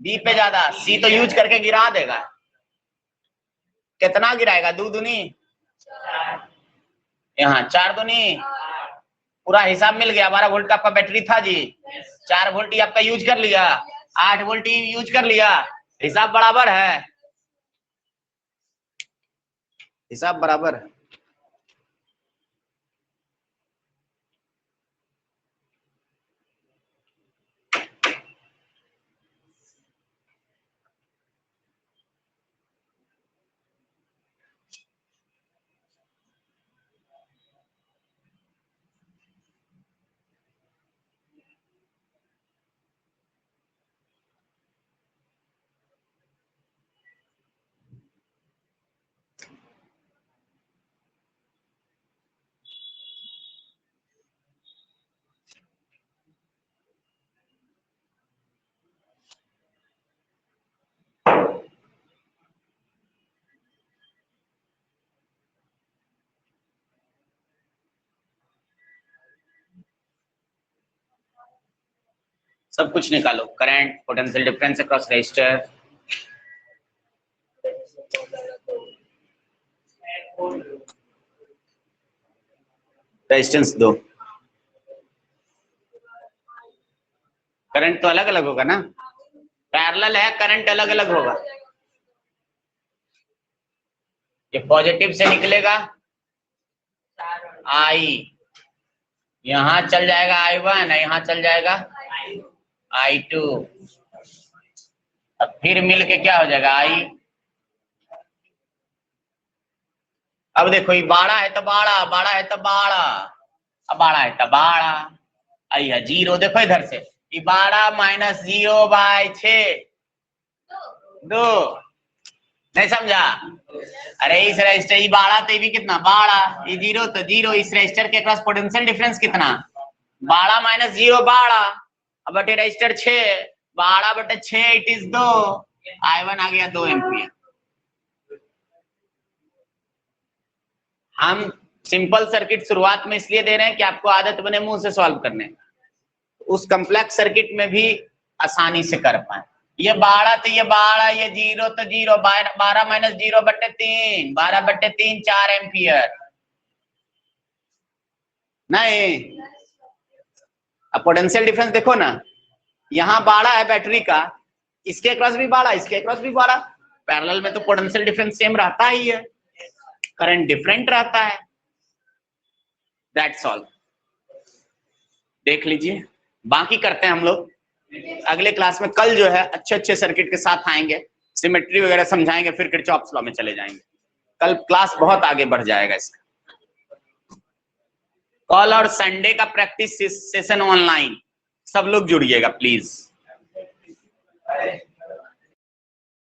बी पे ज्यादा। सी तो यूज करके गिरा देगा। कितना गिराएगा? 2 दूनी, यहाँ 4 दूनी, पूरा हिसाब मिल गया। 12 वोल्ट का आपका बैटरी था जी, 4 वोल्ट ही आपका यूज कर लिया, 8 वोल्ट ही यूज कर लिया। हिसाब बराबर है, हिसाब बराबर है। सब कुछ निकालो, current, potential difference across register. Resistance 2, current तो अलग अलग होगा ना, पैरेलल है, करंट अलग अलग होगा। ये पॉजिटिव से निकलेगा I, यहाँ चल जाएगा I1, यहाँ चल जाएगा I2, अब फिर मिलके क्या हो जाएगा I। अब देखो ये 12 है तो 12, 12 है तो 12, अब 12 है तो 12, आई 0। देखो इधर से ये 12 माइनस 0/6 2, नहीं समझा? अरे इस रजिस्टर ये 12 तो ये भी कितना 12, ये 0 तो 0। इस रजिस्टर के क्रॉस पोटेंशियल डिफरेंस कितना? 12 माइनस 0 12, अब बटे रजिस्टर 6, 12/6 इट इज 2, I1 आ गया 2 एम्पियर। हम सिंपल सर्किट शुरुआत में इसलिए दे रहे हैं कि आपको आदत बने मुंह से सॉल्व करने, उस कॉम्प्लेक्स सर्किट में भी आसानी से कर पाए। ये 12 तो ये 12, ये 0 तो 0, 12 माइनस 0/3, 12/3 4 एम्पियर। नहीं, अब पोटेंशियल डिफरेंस देखो ना, यहाँ 12 है बैटरी का, इसके क्रॉस भी 12, इसके क्रॉस भी 12। पैरेलल में तो पोटेंशियल डिफरेंस सेम रहता ही है, करंट डिफरेंट रहता है। दैट्स ऑल, देख लीजिए। बाकी करते हैं हम लोग अगले क्लास में। कल जो है अच्छे अच्छे सर्किट के साथ आएंगे, सिमेट्री वगैरह समझाएंगे, फिर किरचॉफ्स लॉ में चले जाएंगे। कल क्लास बहुत आगे बढ़ जाएगा इसका। कल और संडे का प्रैक्टिस सेशन ऑनलाइन, सब लोग जुड़िएगा प्लीज।